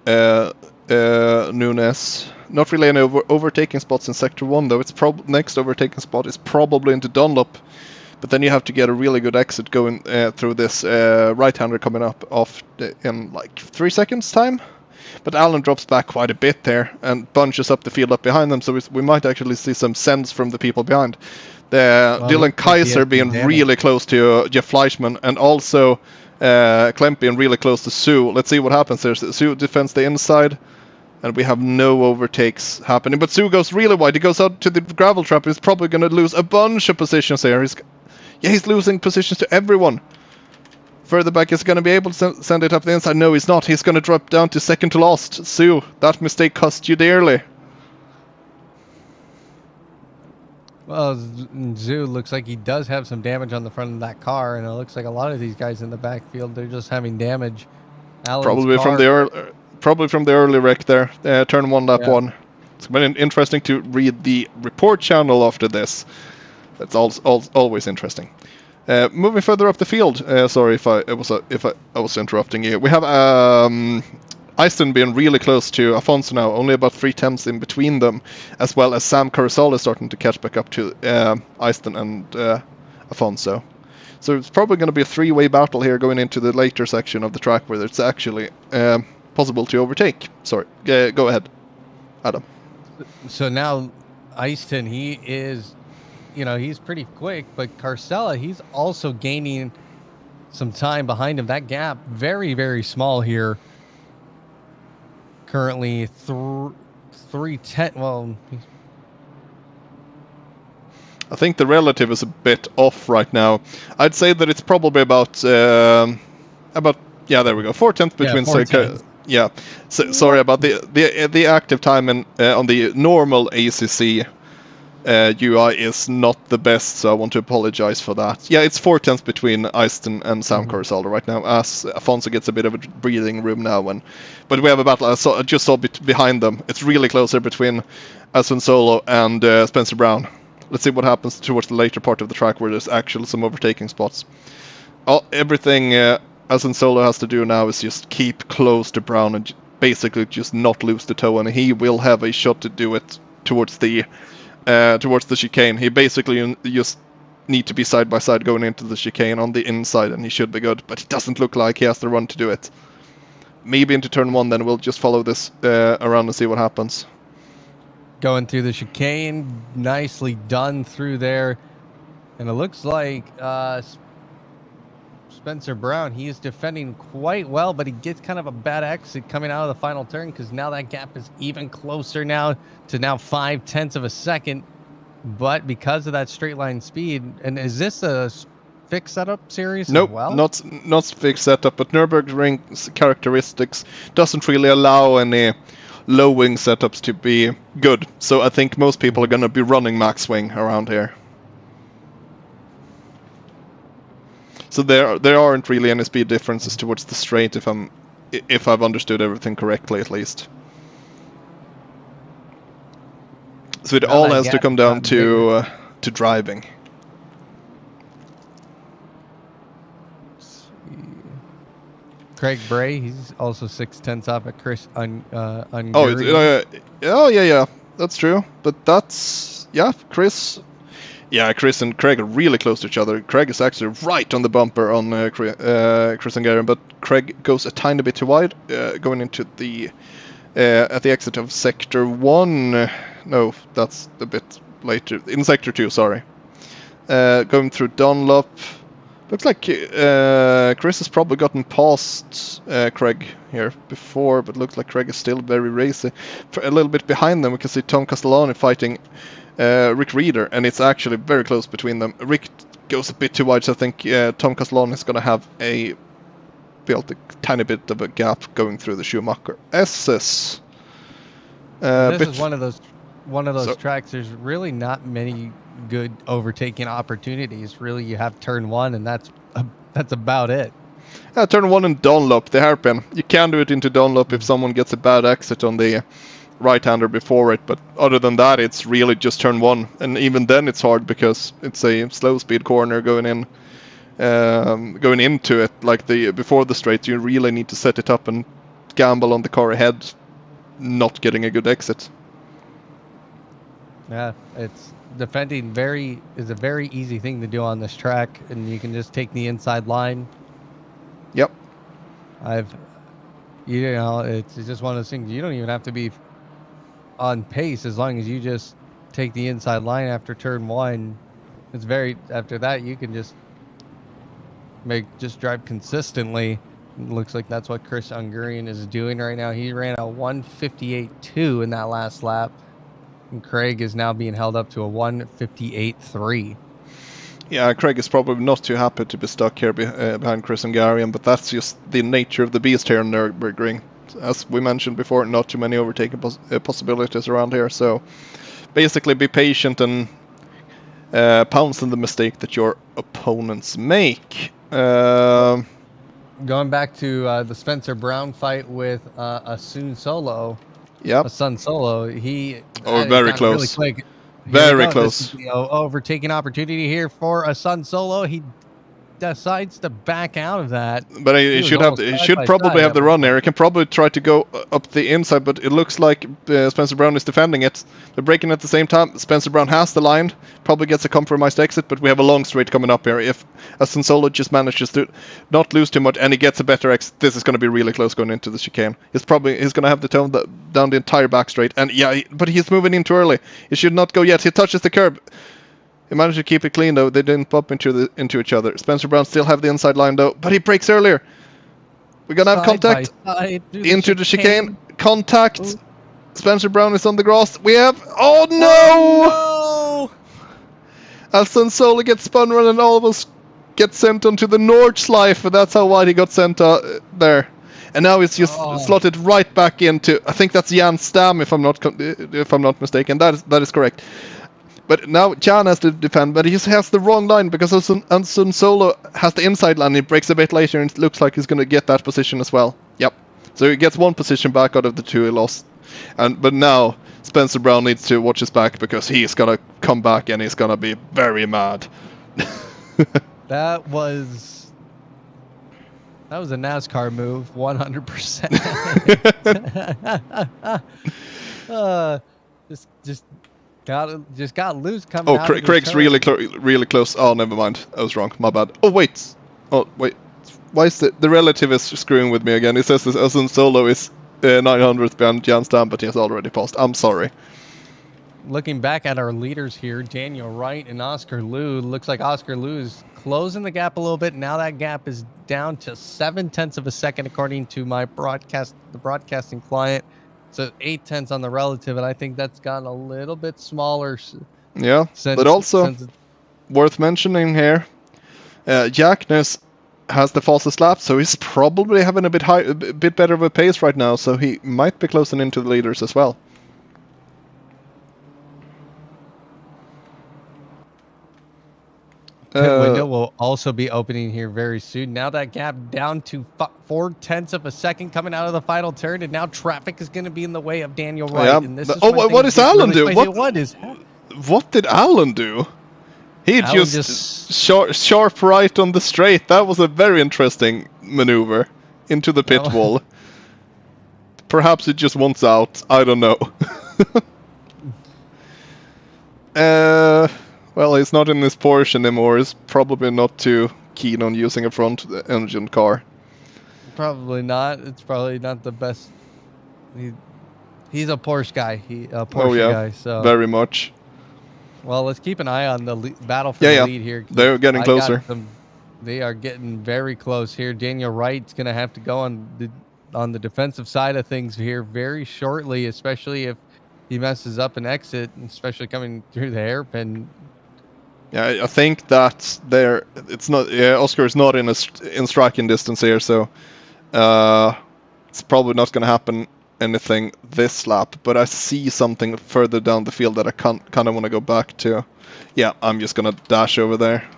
Nunes. Not really any overtaking spots in Sector 1 though. Its next overtaking spot is probably into Dunlop. But then you have to get a really good exit going through this right-hander coming up in like 3 seconds time. But Alan drops back quite a bit there and bunches up the field up behind them, so we might actually see some sense from the people behind. Dylan Kaiser being really close to Jeff Fleischman, and also Klemp being really close to Sue. Let's see what happens there. Sue defends the inside, and we have no overtakes happening. But Sue goes really wide. He goes out to the gravel trap. He's probably going to lose a bunch of positions here. He's losing positions to everyone. Further back, is going to be able to send it up the inside. No, he's not. He's going to drop down to second to last. Sue, that mistake cost you dearly. Well, Zhu looks like he does have some damage on the front of that car, and it looks like a lot of these guys in the backfield, they're just having damage. Probably from the early wreck there. Turn 1, lap 1. It's been interesting to read the report channel after this. That's always interesting. Moving further up the field, sorry if I was interrupting you. We have Easton being really close to Afonso now, only about 3 tenths in between them, as well as Sam Carousel is starting to catch back up to Easton and Afonso. So it's probably going to be a 3-way battle here going into the later section of the track where it's actually possible to overtake. Sorry, go ahead, Adam. So now Easton, he is... he's pretty quick, but Carcella, he's also gaining some time behind him. That gap, very, very small here. Currently, 310. Well, I think the relative is a bit off right now. I'd say that it's probably about there we go, 4 tenths between. Yeah, so, sorry about the active time on the normal ACC. UI is not the best, so I want to apologize for that. Yeah, it's 4 tenths between Easton and Sam Carousel right now, as Afonso gets a bit of a breathing room now. But we have a battle. I just saw behind them. It's really close there between Aston Solo and Spencer Brown. Let's see what happens towards the later part of the track where there's actually some overtaking spots. Everything Aston Solo has to do now is just keep close to Brown and basically just not lose the toe, and he will have a shot to do it towards the chicane. He basically just need to be side by side going into the chicane on the inside, and he should be good, but it doesn't look like he has the run to do it. Maybe into turn 1, then we'll just follow this around and see what happens. going through the chicane, nicely done through there. And it looks like Spencer Brown, he is defending quite well, but he gets kind of a bad exit coming out of the final turn because now that gap is even closer now to 0.5 of a second. But because of that straight line speed, and is this a fixed setup series Nope, as well? not fixed setup, but Nurburgring's characteristics doesn't really allow any low wing setups to be good. So I think most people are going to be running max wing around here. So there aren't really any speed differences towards the straight if I've understood everything correctly at least. So it all has to come down to driving. Craig Bray, he's also 0.6 off at Chris Ungary. Oh yeah, that's true. But that's Chris. Yeah, Chris and Craig are really close to each other. Craig is actually right on the bumper on Chris Hungarian, but Craig goes a tiny bit too wide, going into the at the exit of Sector 1. No, that's a bit later. In Sector 2, sorry. Going through Dunlop. Looks like Chris has probably gotten past Craig here before, but looks like Craig is still very racy. A little bit behind them, we can see Tom Castellani fighting Rick Reeder, and it's actually very close between them. Rick goes a bit too wide, so I think Tom Castellani is going to have built a tiny bit of a gap going through the Schumacher SS. This is one of those tracks. There's really not many good overtaking opportunities. Really, you have turn 1, and that's about it. Yeah, turn 1 and Dunlop, the hairpin. You can do it into Dunlop if someone gets a bad exit on the right-hander before it, but other than that, it's really just turn 1, and even then it's hard because it's a slow speed corner going into it. Like before the straight, you really need to set it up and gamble on the car ahead not getting a good exit. Yeah, it's defending is a very easy thing to do on this track, and you can just take the inside line. Yep. It's just one of those things. You don't even have to be on pace as long as you just take the inside line after turn 1. After that you can just drive consistently. It looks like that's what Chris Ungarian is doing right now. He ran a 1:58.2 in that last lap, and Craig is now being held up to a 1:58.3. Yeah, Craig is probably not too happy to be stuck here behind Chris Hungarian, but that's just the nature of the beast here in Nurburgring. As we mentioned before, not too many overtaking possibilities around here, so basically be patient and pounce on the mistake that your opponents make. Going back to the Spencer Brown fight with a Sun Solo. Yep. A Sun Solo. He very close. Really quick. Very close. This is the overtaking opportunity here for a Sun Solo. He decides to back out of that. But he should probably have the run there. He can probably try to go up the inside, but it looks like Spencer Brown is defending it. They're braking at the same time. Spencer Brown has the line, probably gets a compromised exit, but we have a long straight coming up here. If Solo just manages to not lose too much and he gets a better exit, this is going to be really close going into the chicane. He's going to have to tone down the entire back straight, and but he's moving in too early. He should not go yet. He touches the curb. He managed to keep it clean though. They didn't bump into each other. Spencer Brown still have the inside line though, but he brakes earlier. We're gonna have contact into the chicane. Contact. Ooh. Spencer Brown is on the grass. We have. Oh no! Alson Solo gets spun around and almost gets sent onto the Nordschleife, and that's how wide he got sent there. And now it's just slotted right back into. I think that's Jan Stam, if I'm not mistaken. That is correct. But now Jan has to defend, but he just has the wrong line because Sun Solo has the inside line. He breaks a bit later, and it looks like he's going to get that position as well. Yep. So he gets one position back out of the two he lost. But now Spencer Brown needs to watch his back because he's going to come back and he's going to be very mad. That was a NASCAR move, 100%. Just got loose coming out. Oh, Craig's really close. Oh, never mind. I was wrong. My bad. Oh, wait. Why is the relative is screwing with me again? He says Sun Solo is 900th behind Jan Stam, but he has already passed. I'm sorry. looking back at our leaders here, Daniel Wright and Oscar Liu, looks like Oscar Liu is closing the gap a little bit. Now that gap is down to 0.7 of a second, according to my the broadcasting client. So 0.8 on the relative, and I think that's gotten a little bit smaller. Yeah, but also worth mentioning here, Jackness has the fastest lap, so he's probably having a bit better of a pace right now, so he might be closing into the leaders as well. Pit window will also be opening here very soon. Now that gap down to 0.4 of a second coming out of the final turn, and now traffic is going to be in the way of Daniel Wright. Yeah. And this is what is Alan really do? What did Alan do? He just sharp right on the straight. That was a very interesting maneuver into the pit wall. Perhaps he just wants out. I don't know. Well, he's not in this Porsche anymore. He's probably not too keen on using a front engine car. Probably not. It's probably not the best. He's a Porsche guy. Porsche guy. So very much. Well, let's keep an eye on the battle for the lead here. They're getting closer. They are getting very close here. Daniel Wright's going to have to go on the defensive side of things here very shortly, especially if he messes up an exit, especially coming through the hairpin. Yeah, I think that it's not. Yeah, Oscar is not in striking distance here, so it's probably not going to happen anything this lap. But I see something further down the field that I kind of want to go back to. Yeah, I'm just going to dash over there.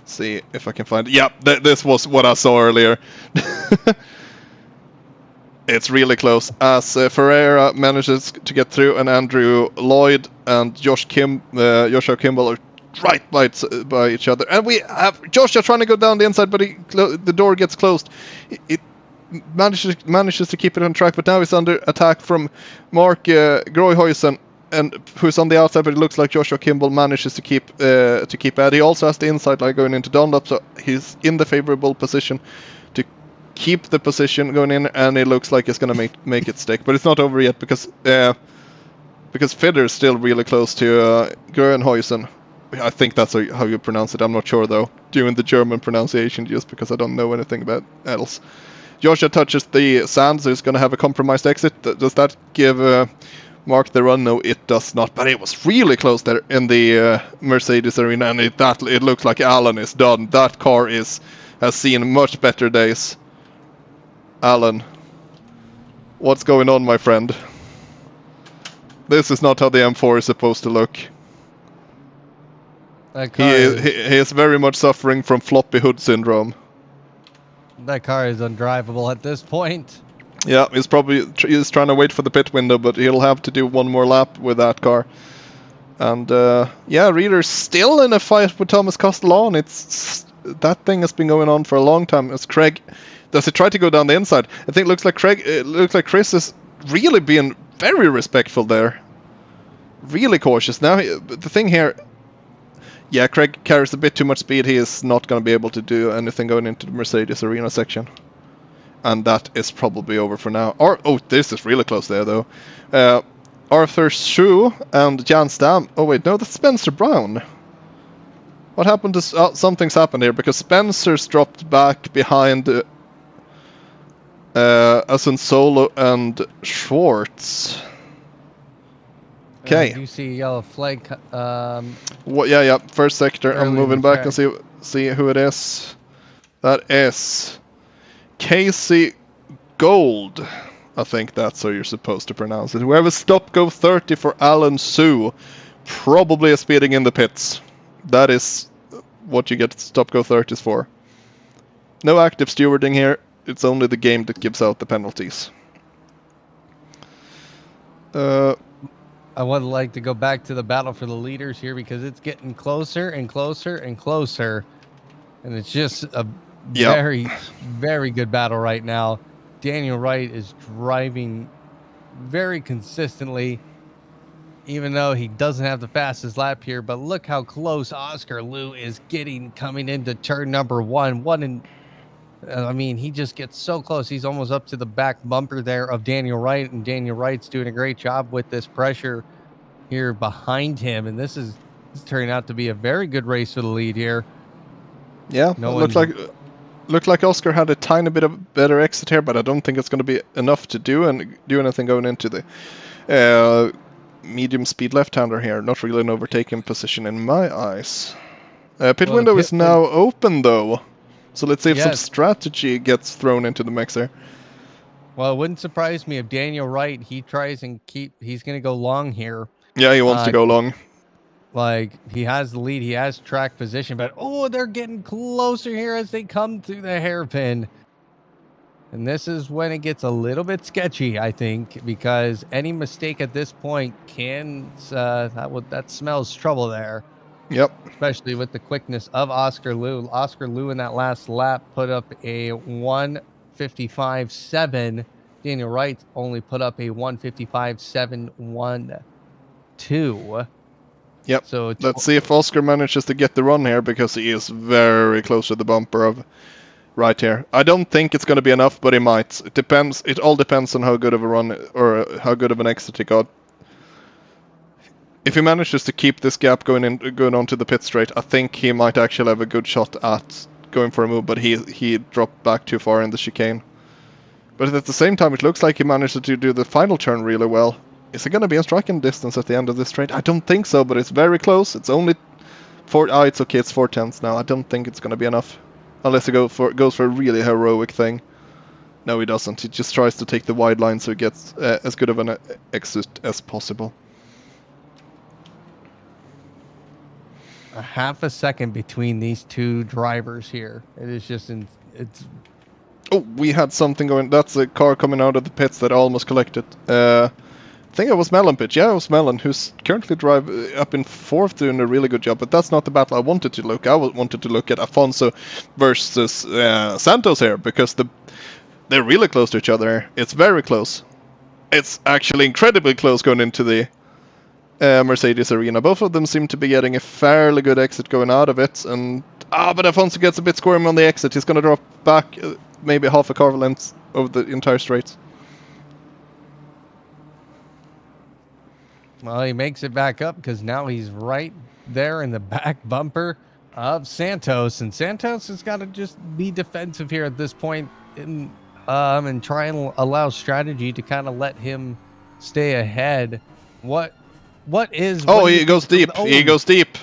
See if I can find it. Yeah, this was what I saw earlier. It's really close as Ferreira manages to get through, and Andrew Lloyd and Joshua Kimball are right by each other. And we have Joshua trying to go down the inside, but the door gets closed. It manages to keep it on track, but now he's under attack from Mark Groyhuisen, and who's on the outside, but it looks like Joshua Kimball manages to keep Ed. He also has the inside line going into Dunlop, so he's in the favorable position to keep the position going in, and it looks like it's going to make it stick. But it's not over yet because Fidder is still really close to Groenhuisen. I think that's how you pronounce it. I'm not sure though, doing the German pronunciation just because I don't know anything about else. Joshua touches the sand, so he's going to have a compromised exit. Does that give Mark the run? No, it does not. But it was really close there in the Mercedes arena, and it looks like Alan is done. That car has seen much better days. Alan, what's going on, my friend? This is not how the M4 is supposed to look. He is very much suffering from floppy hood syndrome. That car is undrivable at this point. Yeah, he's trying to wait for the pit window, but he'll have to do one more lap with that car. And Reeder's still in a fight with Thomas Castellan. That thing has been going on for a long time. As Craig does he try to go down the inside? I think it looks like Chris is really being very respectful there. Really cautious. Now the thing here. Yeah, Craig carries a bit too much speed. He is not going to be able to do anything going into the Mercedes arena section. And that is probably over for now. This is really close there, though. Arthur Shue and Jan Stam. Oh, wait, no, that's Spencer Brown. What happened to... something's happened here, because Spencer's dropped back behind Solo and Schwartz. Okay. You see yellow flag. Yeah. First sector. I'm moving back and see who it is. That is Casey Gold. I think that's how you're supposed to pronounce it. Whoever stop go 30 for Alan Sue probably is speeding in the pits. That is what you get stop go 30s for. No active stewarding here. It's only the game that gives out the penalties. I would like to go back to the battle for the leaders here because it's getting closer and closer and closer. And it's just a very, very good battle right now. Daniel Wright is driving very consistently, even though he doesn't have the fastest lap here. But look how close Oscar Liu is getting coming into turn number one. He just gets so close. He's almost up to the back bumper there of Daniel Wright, and Daniel Wright's doing a great job with this pressure. here behind him, and this is turning out to be a very good race for the lead here. Yeah, No it looked like Oscar had a tiny bit of better exit here, but I don't think it's going to be enough to do anything going into the medium speed left-hander here. Not really an overtaking position in my eyes. Pit window is now open though, so let's see if some strategy gets thrown into the mix there. Well, it wouldn't surprise me if Daniel Wright, he tries and he's going to go long here. Yeah, he wants to go long. Like, he has the lead, he has track position, but oh, they're getting closer here as they come to the hairpin. And this is when it gets a little bit sketchy, I think, because any mistake at this point can that smells trouble there. Yep. Especially with the quickness of Oscar Liu. Oscar Liu in that last lap put up a 1:55.7. Daniel Wright only put up a 1:55.712. Yep. So let's see if Oscar manages to get the run here, because he is very close to the bumper of Wright here. I don't think it's going to be enough, but he might. It depends. It all depends on how good of a run or how good of an exit he got. If he manages to keep this gap going onto the pit straight, I think he might actually have a good shot at going for a move, but he dropped back too far in the chicane. But at the same time, it looks like he managed to do the final turn really well. Is it going to be in striking distance at the end of this straight? I don't think so, but it's very close. It's only it's okay, it's 4/10 now. I don't think it's going to be enough. Unless he goes for a really heroic thing. No, he doesn't. He just tries to take the wide line so he gets as good of an exit as possible. A half a second between these two drivers here. It is just it's. Oh, we had something going. That's a car coming out of the pits that almost collected. I think it was Mellon pit. Yeah, it was Mellon, who's currently up in 4th, doing a really good job. But that's not the battle I wanted to look. I wanted to look at Afonso versus Santos here, because they're really close to each other. It's very close. It's actually incredibly close going into the Mercedes arena. Both of them seem to be getting a fairly good exit going out of it, and but Afonso gets a bit squirmy on the exit. He's going to drop back maybe half a car length over the entire straight. Well, he makes it back up because now he's right there in the back bumper of Santos, and Santos has got to just be defensive here at this point and try and allow strategy to kind of let him stay ahead. What is? Oh, he goes deep. He goes deep,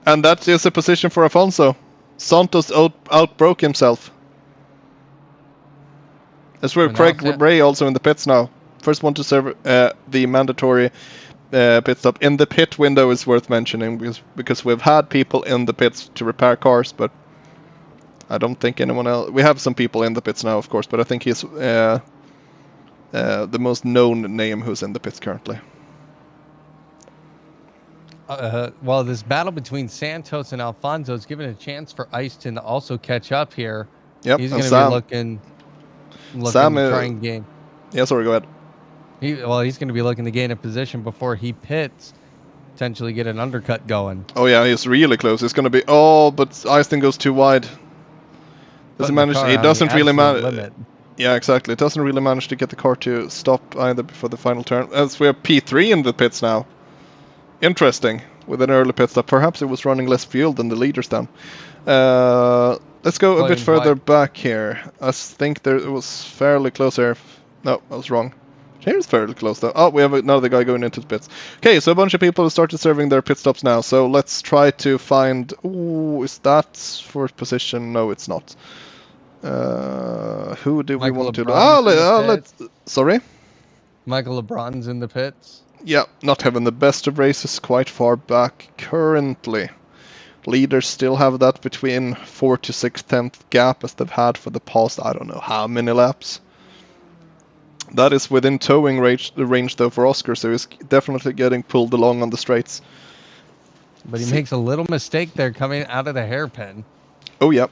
and that is a position for Afonso. Santos outbroke himself. That's where Craig Ray also in the pits now. First one to serve the mandatory pit stop. In the pit window is worth mentioning, because we've had people in the pits to repair cars, but I don't think anyone else. We have some people in the pits now, of course, but I think he's the most known name who's in the pits currently. Well, this battle between Santos and Alfonso is giving a chance for Easton to also catch up here. Yep, he's going to be looking Sam, to try and gain. Yeah, sorry, go ahead. He's going to be looking to gain a position before he pits, potentially get an undercut going. Oh yeah, he's really close. It's going to be but Easton goes too wide. Doesn't manage. He doesn't really manage. Yeah, exactly. It doesn't really manage to get the car to stop either before the final turn. As we have P3 in the pits now. Interesting, with an early pit stop. Perhaps it was running less fuel than the leaders then. Let's go a bit further back here. I think it was fairly close here. No, I was wrong. Here's fairly close though. Oh, we have another guy going into the pits. Okay, so a bunch of people have started serving their pit stops now. So let's try to find... Ooh, is that 4th position? No, it's not. Who do we want to... Sorry? Michael LeBron's in the pits. Yeah, not having the best of races, quite far back currently. Leaders still have that between 4 to 6/10 gap as they've had for the past, I don't know how many laps. That is within towing range though for Oscar, so he's definitely getting pulled along on the straights. But he makes a little mistake there coming out of the hairpin. Oh yeah.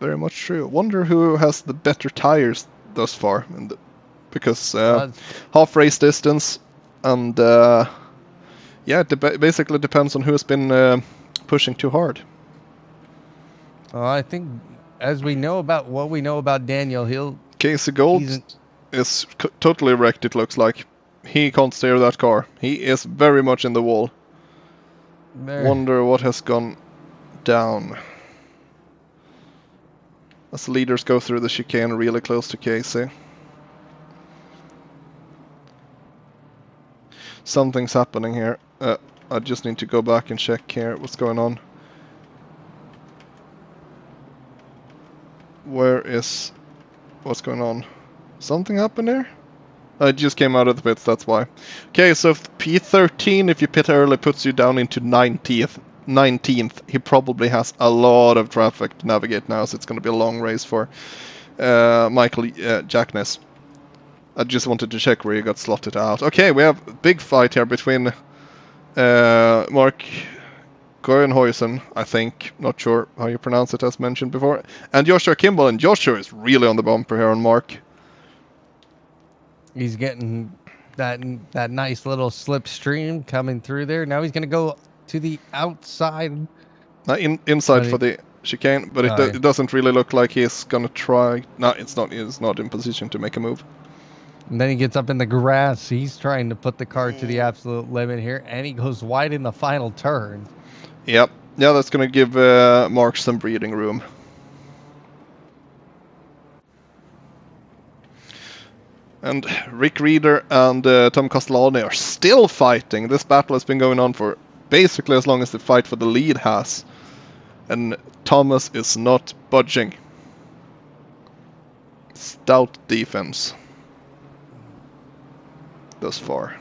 Very much true. Wonder who has the better tires thus far, because half race distance, and yeah, it basically depends on who has been pushing too hard. I think, as we know about Daniel, Casey Gold is totally wrecked. It looks like he can't steer that car. He is very much in the wall. There. Wonder what has gone down. As leaders go through the chicane really close to Casey. Something's happening here. I just need to go back and check here what's going on. What's going on? Something happened there? I just came out of the pits, that's why. Okay, so if P13, if you pit early, puts you down into 19th. He probably has a lot of traffic to navigate now, so it's going to be a long race for Michael Jackness. I just wanted to check where he got slotted out. Okay, we have a big fight here between Mark Goyenhuisen, I think, not sure how you pronounce it as mentioned before, and Joshua Kimball, and Joshua is really on the bumper here on Mark. He's getting that nice little slipstream coming through there. Now he's going to go to the outside. Inside for the chicane, but it doesn't really look like he's going to try. No, it's not. He's not in position to make a move. And then he gets up in the grass. He's trying to put the car to the absolute limit here, and he goes wide in the final turn. Yep. Yeah, that's going to give Mark some breathing room. And Rick Reeder and Tom Castellani are still fighting. This battle has been going on for basically as long as the fight for the lead has. And Thomas is not budging. Stout defense. Thus far.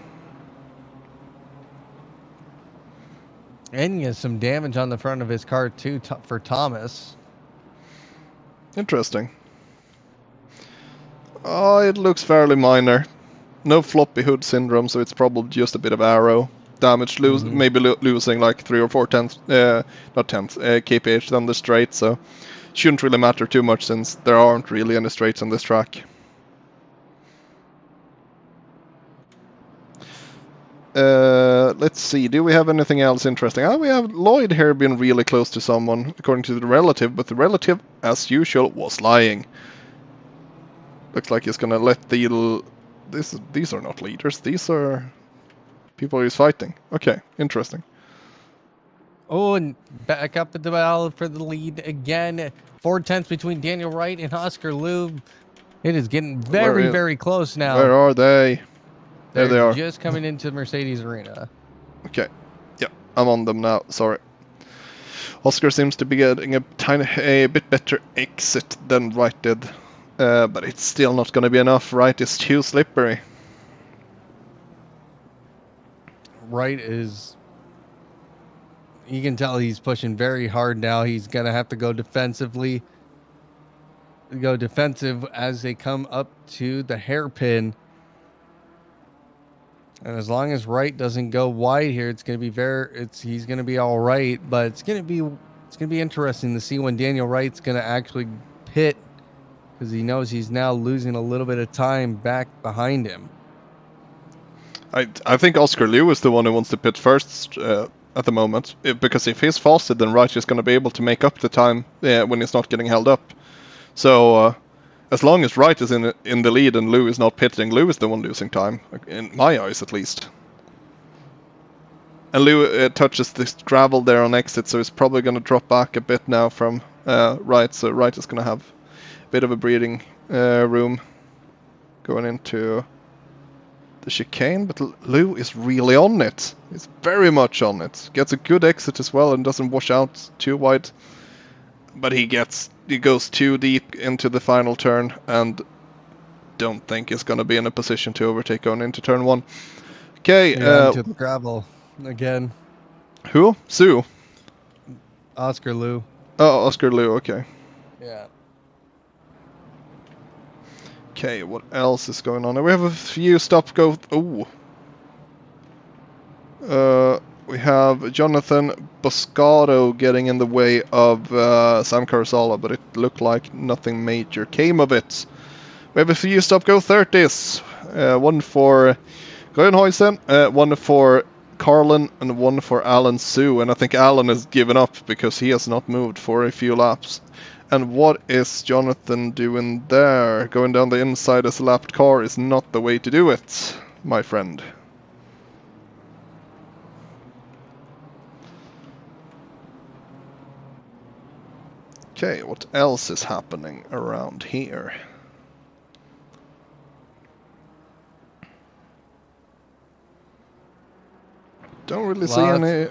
And he has some damage on the front of his car too for Thomas. Interesting. Oh, it looks fairly minor. No floppy hood syndrome, so it's probably just a bit of aero damage. Maybe losing like 3 or 4 tenths, not tenths, kph down the straight, so shouldn't really matter too much since there aren't really any straights on this track. Let's see, do we have anything else interesting? We have Lloyd here being really close to someone, according to the relative, but the relative, as usual, was lying. Looks like he's gonna let these are not leaders, these are people he's fighting. Okay, interesting. Oh, and back up at the battle for the lead again. 4 tenths between Daniel Wright and Oscar Lube. It is getting very close now. Where are they? There they are. Just coming into Mercedes Arena. Okay. Yeah, I'm on them now. Sorry. Oscar seems to be getting a bit better exit than Wright did. But it's still not going to be enough. Wright is too slippery. Wright is... You can tell he's pushing very hard now. He's going to have to go defensively. Go defensive as they come up to the hairpin. And as long as Wright doesn't go wide here, it's going to be he's going to be all right. But it's going to be interesting to see when Daniel Wright's going to actually pit, because he knows he's now losing a little bit of time back behind him. I think Oscar Liu is the one who wants to pit first at the moment, because if he's faster, then Wright is going to be able to make up the time when he's not getting held up. So as long as Wright is in the lead and Liu is not pitting, Liu is the one losing time, in my eyes at least. And Liu touches this gravel there on exit, so he's probably going to drop back a bit now from Wright, so Wright is going to have a bit of a breathing room going into the chicane, but Liu is really on it. He's very much on it. Gets a good exit as well and doesn't wash out too wide. But he goes too deep into the final turn and don't think he's going to be in a position to overtake going into turn 1. Okay. Into the gravel again. Who? Sue? Oscar Liu. Oh, Oscar Liu, okay. Yeah. Okay, what else is going on? We have a few stop-go... Ooh. We have Jonathan Boscado getting in the way of Sam Carazala, but it looked like nothing major came of it. We have a few stop-go 30s. One for Goyenhuisen, one for Carlin, and one for Alan Sue. And I think Alan has given up because he has not moved for a few laps. And what is Jonathan doing there? Going down the inside as a lapped car is not the way to do it. my friend. Okay, what else is happening around here? Don't really see any...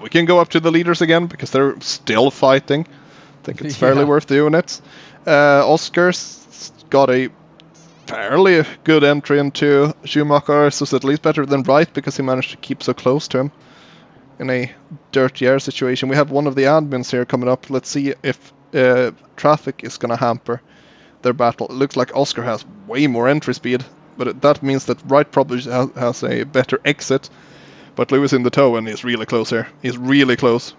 we can go up to the leaders again, because they're still fighting. I think it's fairly worth doing it. Oscar's got a fairly good entry into Schumacher, so it's at least better than Wright, because he managed to keep so close to him in a dirty air situation. We have one of the admins here coming up. Let's see if traffic is going to hamper their battle. It looks like Oscar has way more entry speed, but that means that Wright probably has a better exit. But Lewis in the tow, and he's really close here. He's really close.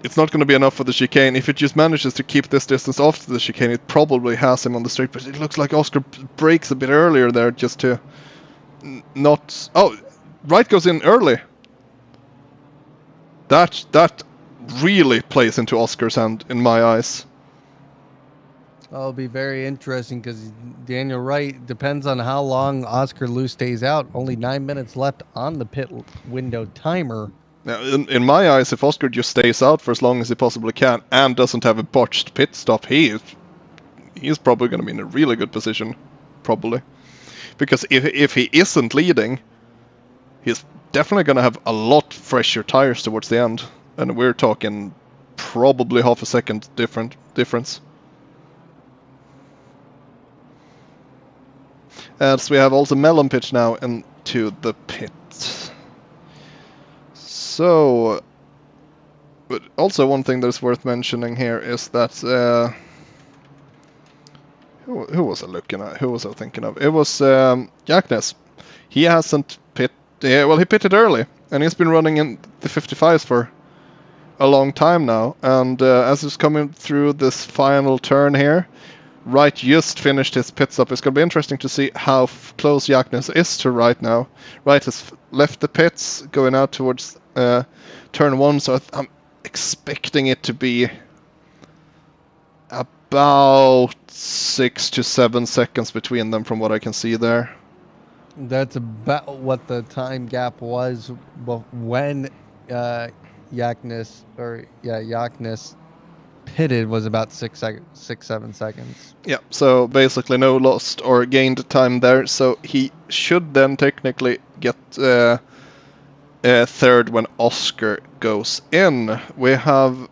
It's not going to be enough for the chicane. If it just manages to keep this distance off the chicane, it probably has him on the straight. But it looks like Oscar breaks a bit earlier there, just to not... Oh, Wright goes in early. That really plays into Oscar's hand, in my eyes. It'll be very interesting because Daniel Wright, depends on how long Oscar Lou stays out. Only 9 minutes left on the pit window timer. Now, in my eyes, if Oscar just stays out for as long as he possibly can and doesn't have a botched pit stop, he's probably going to be in a really good position, probably. Because if he isn't leading, he's definitely going to have a lot fresher tires towards the end. And we're talking probably half a second difference. As we have also Melon pitch now into the pit. So, but also one thing that's worth mentioning here is that who was I looking at? Who was I thinking of? It was Jackness. He hasn't pit. Well, he pitted early, and he's been running in the 55s for a long time now. And as he's coming through this final turn here, Wright just finished his pit stop. It's going to be interesting to see how close Jackness is to Wright now. Wright has left the pits, going out towards turn 1, so I'm expecting it to be about 6 to 7 seconds between them from what I can see there. That's about what the time gap was when Jackness pitted, was about 6-7 seconds. Yeah, so basically no lost or gained time there, so he should then technically get third when Oscar goes in. We have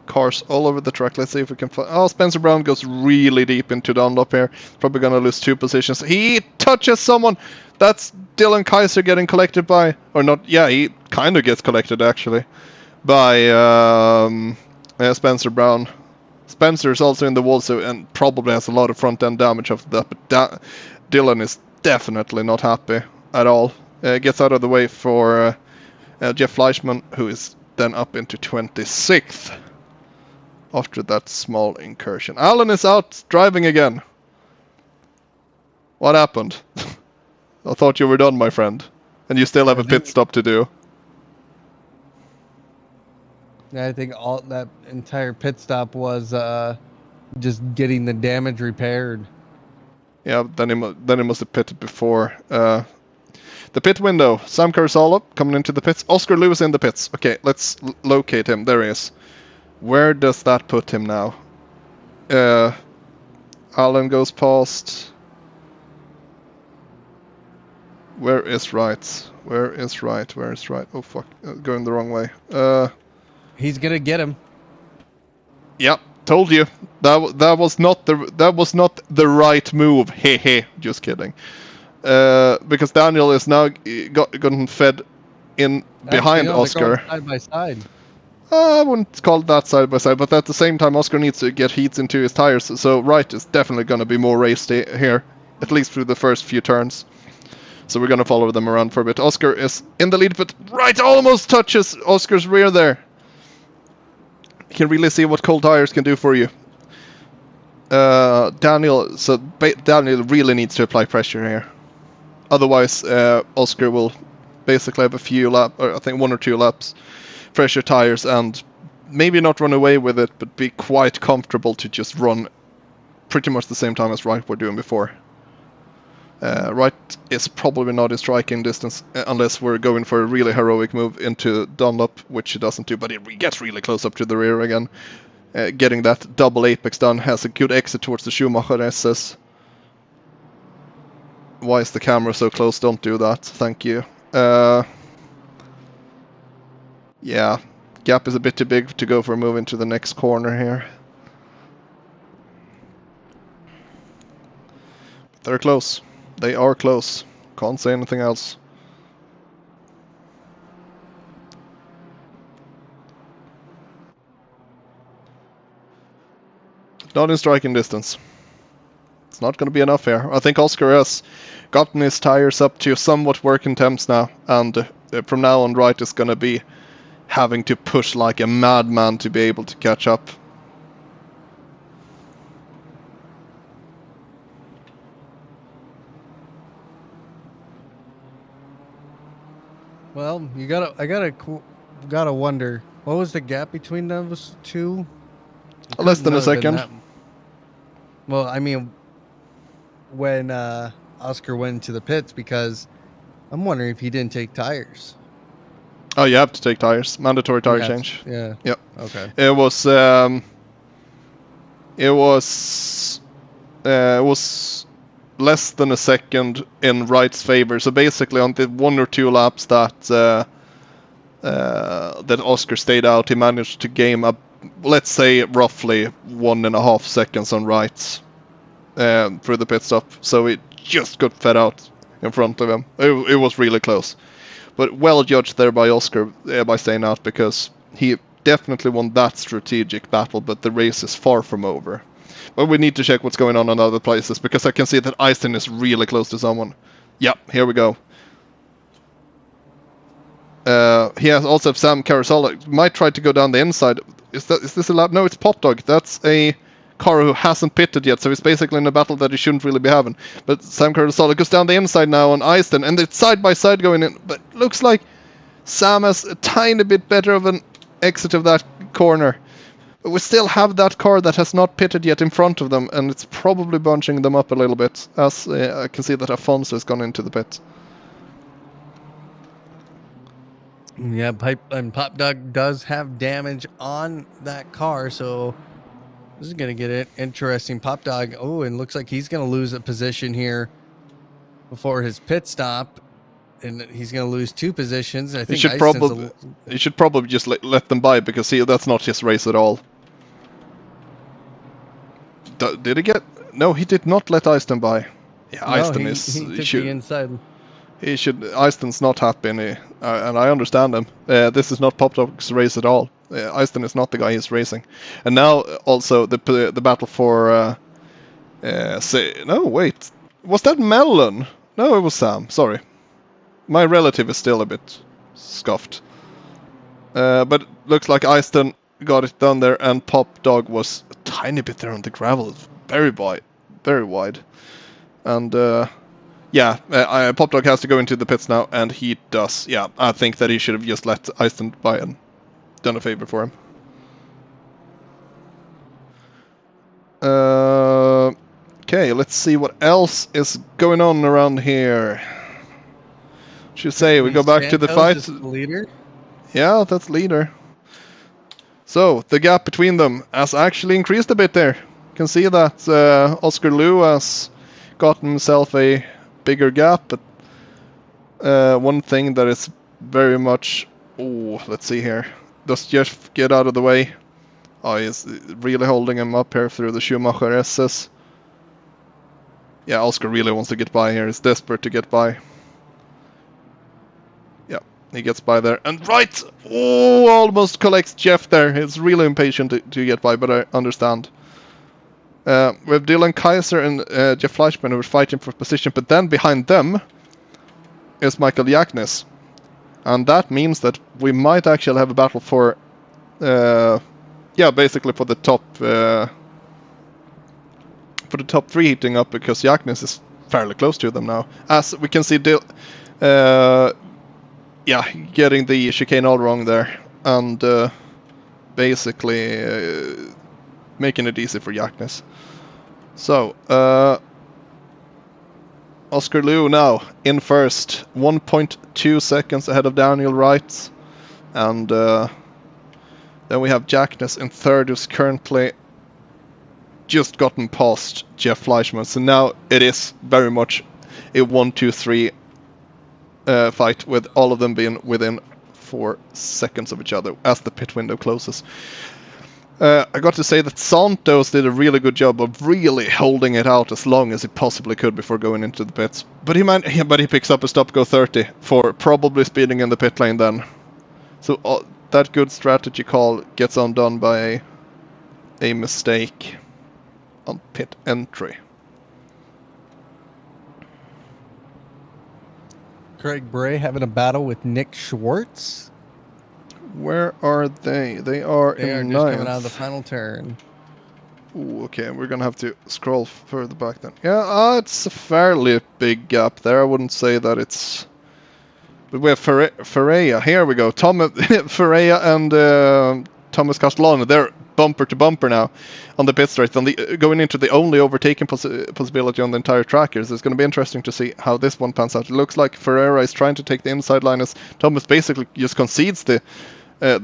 cars all over the track. Let's see if we can find... Oh, Spencer Brown goes really deep into Dunlop here. Probably going to lose 2 positions. He touches someone! That's Dylan Kaiser getting collected by... Or not... Yeah, he kind of gets collected, actually. By Spencer Brown. Spencer's also in the wall, so, and probably has a lot of front-end damage after that. But Dylan is definitely not happy at all. Gets out of the way for Jeff Fleischman, who is then up into 26th after that small incursion. Alan is out driving again. What happened? I thought you were done, my friend. And you still have a pit stop to do. I think all that entire pit stop was just getting the damage repaired. Yeah, then he must have pitted before. The pit window. Sam Carsala coming into the pits. Oscar Lewis in the pits. Okay, let's locate him. There he is. Where does that put him now? Alan goes past. Where is Wright? Where is Wright? Where is Wright? Oh fuck, going the wrong way. He's gonna get him. Yeah, told you. That was not the right move. Hehe. Just kidding. Because Daniel is now gotten fed in behind Oscar. Side by side. I wouldn't call that side by side, but at the same time, Oscar needs to get heats into his tires, so Wright is definitely going to be more raced here, at least through the first few turns. So we're going to follow them around for a bit. Oscar is in the lead, but Wright almost touches Oscar's rear there. You can really see what cold tires can do for you. Daniel really needs to apply pressure here. Otherwise, Oscar will basically have a few laps, or I think 1 or 2 laps, fresher tires, and maybe not run away with it, but be quite comfortable to just run pretty much the same time as Wright were doing before. Right is probably not in striking distance unless we're going for a really heroic move into Dunlop, which he doesn't do, but it gets really close up to the rear again. Getting that double apex done, has a good exit towards the Schumacher SS. Why is the camera so close? Don't do that, thank you. Yeah, gap is a bit too big to go for a move into the next corner here. They're close. They are close. Can't say anything else. Not in striking distance. It's not going to be enough here. I think Oscar has gotten his tires up to somewhat working temps now, and from now on Wright is going to be having to push like a madman to be able to catch up. Well, I gotta wonder, what was the gap between those two? Less than a second. Well, I mean, when Oscar went to the pits, because I'm wondering if he didn't take tires. Oh, you have to take tires. Mandatory tire change. Yeah. Yep. Okay. It was less than a second in Wright's favor. So basically, on the 1 or 2 laps that Oscar stayed out, he managed to gain up, let's say, roughly 1.5 seconds on Wright through the pit stop. So it just got fed out in front of him. It was really close, but well judged there by Oscar by staying out, because he definitely won that strategic battle. But the race is far from over. But we need to check what's going on in other places, because I can see that Eisen is really close to someone. Yeah, here we go. He has also Sam Carousel. Might try to go down the inside. Is this a lap? No, it's Pop Dog. That's a car who hasn't pitted yet, so he's basically in a battle that he shouldn't really be having. But Sam Carousel goes down the inside now on Eisen, and it's side by side going in. But looks like Sam has a tiny bit better of an exit of that corner. But we still have that car that has not pitted yet in front of them, and it's probably bunching them up a little bit, as I can see that Afonso has gone into the pit. Yeah, Pop Dog does have damage on that car, so this is going to get it interesting. Pop Dog, oh, and looks like he's going to lose a position here before his pit stop, and he's going to lose 2 positions. I think he should probably just let them by, because that's not his race at all. Did he get? No, he did not let Eisten by. Yeah, Eisten he took the inside. He should. Eisten's not happy, and I understand him. This is not Pop Dog's race at all. Eisten is not the guy he's racing. And now also the battle for. No, wait. Was that Mellon? No, it was Sam. Sorry, my relative is still a bit scuffed. But looks like Eisten got it done there, and Pop Dog was a tiny bit there on the gravel, very wide, and. Yeah, Pop Dog has to go into the pits now, and he does. Yeah, I think that he should have just let Eisten by and done a favor for him. Okay, let's see what else is going on around here. Should say we go back to the fight. Leader? Yeah, that's leader. So the gap between them has actually increased a bit there. You can see that Oscar Liu has gotten himself a bigger gap, but one thing that is very much... Oh, let's see here. Does Jeff get out of the way? Oh, he's really holding him up here through the Schumacher SS. Yeah, Oscar really wants to get by here. He's desperate to get by. Yeah, he gets by there. And right! Oh, almost collects Jeff there. He's really impatient to get by, but I understand. We have Dylan Kaiser and Jeff Fleischman who are fighting for position, but then behind them is Michael Yaknis. And that means that we might actually have a battle for, basically for the top 3 heating up, because Yaknis is fairly close to them now. As we can see, getting the chicane all wrong there, and basically making it easy for Yaknis. So, Oscar Liu now in first, 1.2 seconds ahead of Daniel Wright. And then we have Jackness in third, who's currently just gotten past Jeff Fleischman. So now it is very much a 1-2-3 fight, with all of them being within 4 seconds of each other as the pit window closes. I got to say that Santos did a really good job of really holding it out as long as he possibly could before going into the pits. But he picks up a stop-go 30 for probably speeding in the pit lane then. So that good strategy call gets undone by a mistake on pit entry. Craig Bray having a battle with Nick Schwartz. Where are they? They are in just ninth. coming out of the final turn. Ooh, okay, we're gonna have to scroll further back then. Yeah, it's a fairly big gap there. I wouldn't say that it's... But we have Ferreira. Here we go. Ferreira and Thomas Castellano. They're bumper to bumper now on the pit straight. And going into the only overtaking possibility on the entire track here. So it's going to be interesting to see how this one pans out. It looks like Ferreira is trying to take the inside line as Thomas basically just concedes the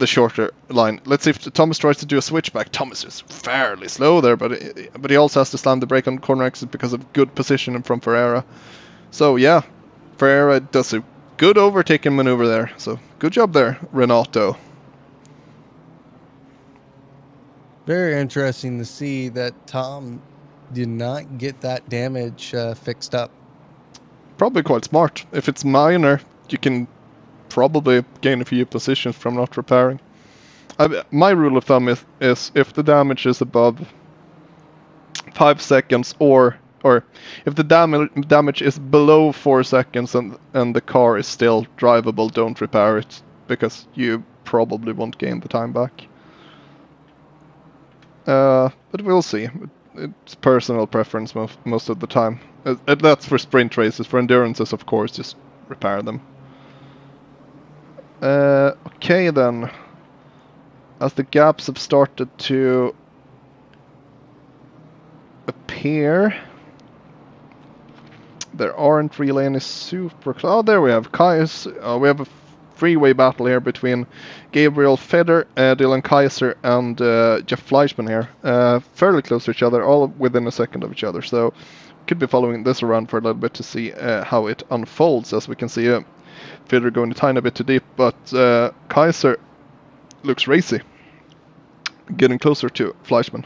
shorter line. Let's see if Thomas tries to do a switchback. Thomas is fairly slow there, but he also has to slam the brake on corner exit because of good positioning from Ferreira. So yeah, Ferreira does a good overtaking maneuver there. So good job there, Renato. Very interesting to see that Tom did not get that damage fixed up. Probably quite smart. If it's minor, you can probably gain a few positions from not repairing. My rule of thumb is if the damage is above 5 seconds or if the damage is below 4 seconds and the car is still drivable, don't repair it, because you probably won't gain the time back. But we'll see. It's personal preference most of the time. That's for sprint races. For endurances, of course, just repair them. Okay then. As the gaps have started to appear, there aren't really any super... Oh, there we have Kaiser. We have a freeway battle here between Gabriel Feder, Dylan Kaiser, and Jeff Fleischman here. Fairly close to each other, all within a second of each other. So could be following this around for a little bit to see how it unfolds. As we can see, Feder going a tiny bit too deep, but Kaiser looks racy, getting closer to Fleischman.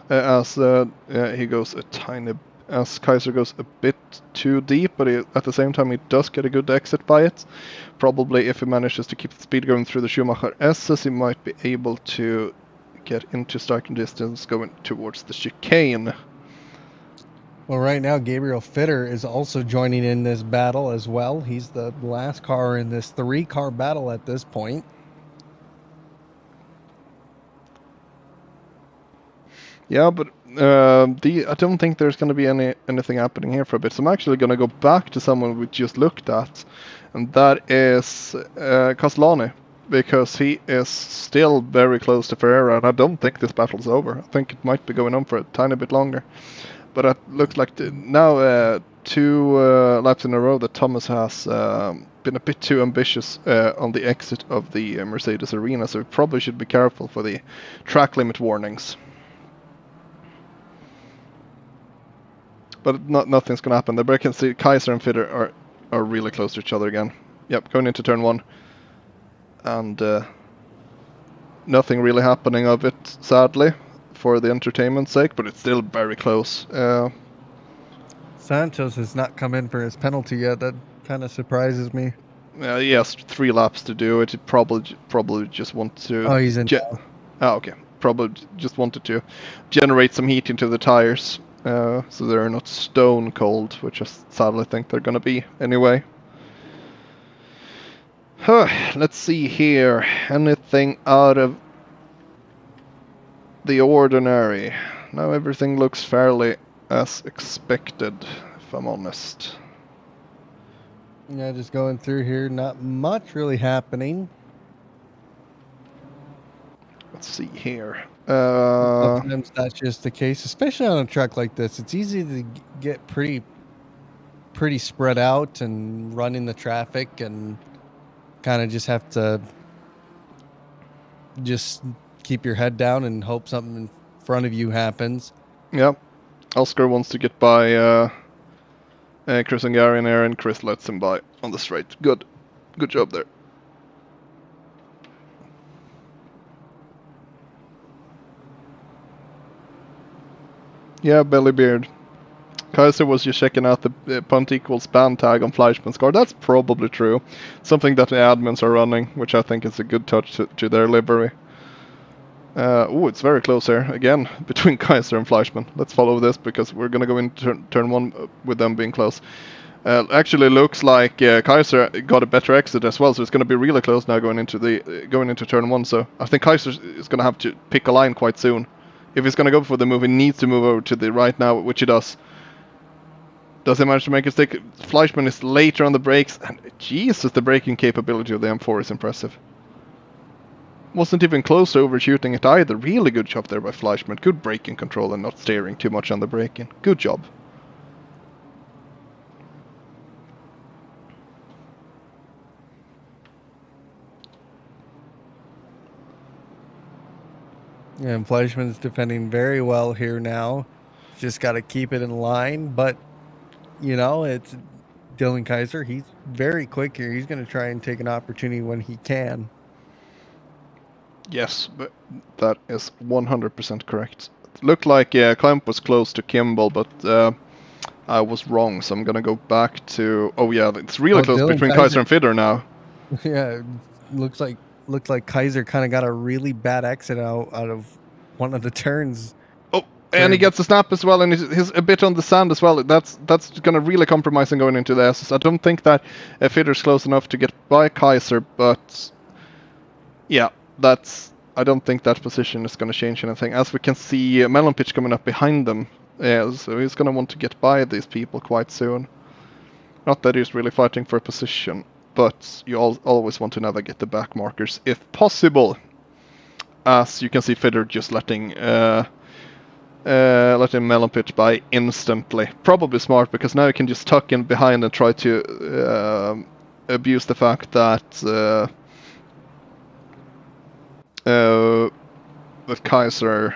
As he goes a tiny, as Kaiser goes a bit too deep, but at the same time he does get a good exit by it. Probably if he manages to keep the speed going through the Schumacher S's, he might be able to get into striking distance going towards the chicane. Well, right now Gabriel Fitter is also joining in this battle as well. He's the last car in this 3-car battle at this point. Yeah, but I don't think there's going to be anything happening here for a bit. So I'm actually going to go back to someone we just looked at, and that is Castellani, because he is still very close to Ferreira, and I don't think this battle's over. I think it might be going on for a tiny bit longer. But it looks like now 2 laps in a row that Thomas has been a bit too ambitious on the exit of the Mercedes arena, so we probably should be careful for the track limit warnings. But nothing's going to happen. The can see Kaiser and Fitter are really close to each other again. Yep, going into turn 1. And nothing really happening of it, sadly, for the entertainment's sake, but it's still very close. Santos has not come in for his penalty yet. That kind of surprises me. He has 3 laps to do it. He probably just wants to... Oh, he's in. Okay. Probably just wanted to generate some heat into the tires. So they're not stone cold, which I sadly think they're going to be anyway. Let's see here. Anything out of the ordinary? Now everything looks fairly as expected, if I'm honest. Yeah, just going through here. Not much really happening. Let's see here. Sometimes that's just the case, especially on a track like this. It's easy to get pretty spread out and run in the traffic, and kind of just have to just keep your head down and hope something in front of you happens. Yeah, Oscar wants to get by Chris and Gary in air, and Chris lets him by on the straight. Good job there. Yeah, Bellybeard. Kaiser was just checking out the punt equals ban tag on Fleischmann's car. That's probably true. Something that the admins are running, which I think is a good touch to their livery. Oh, it's very close here, again, between Kaiser and Fleischmann. Let's follow this, because we're going to go into turn 1 with them being close. Actually looks like Kaiser got a better exit as well, so it's going to be really close now going into turn 1. So I think Kaiser is going to have to pick a line quite soon. If he's going to go for the move, he needs to move over to the right now, which he does. Does he manage to make a stick? Fleischmann is later on the brakes, and Jesus, the braking capability of the M4 is impressive. Wasn't even close to overshooting it either. Really good job there by Fleischmann. Good braking control and not steering too much on the braking. Good job. And Fleischmann's defending very well here now. Just got to keep it in line. But, you know, it's Dylan Kaiser. He's very quick here. He's going to try and take an opportunity when he can. Yes, but that is 100% correct. It looked like Klemp was close to Kimball, but I was wrong. So I'm going to go back to... Oh, yeah, it's really close Dylan between Kaiser and Fidder now. Yeah, looks like Kaiser kind of got a really bad exit out of one of the turns. Oh, and he gets a snap as well, and he's a bit on the sand as well. That's going to really compromise him going into the SS. I don't think that Fidder's close enough to get by Kaiser, but yeah, I don't think that position is going to change anything. As we can see, Melon Pitch coming up behind them. Yeah, so he's going to want to get by these people quite soon. Not that he's really fighting for a position, but you always want to navigate the back markers if possible. As you can see, Fidder just letting Melon Pitch by instantly. Probably smart, because now you can just tuck in behind and try to abuse the fact that that Kaiser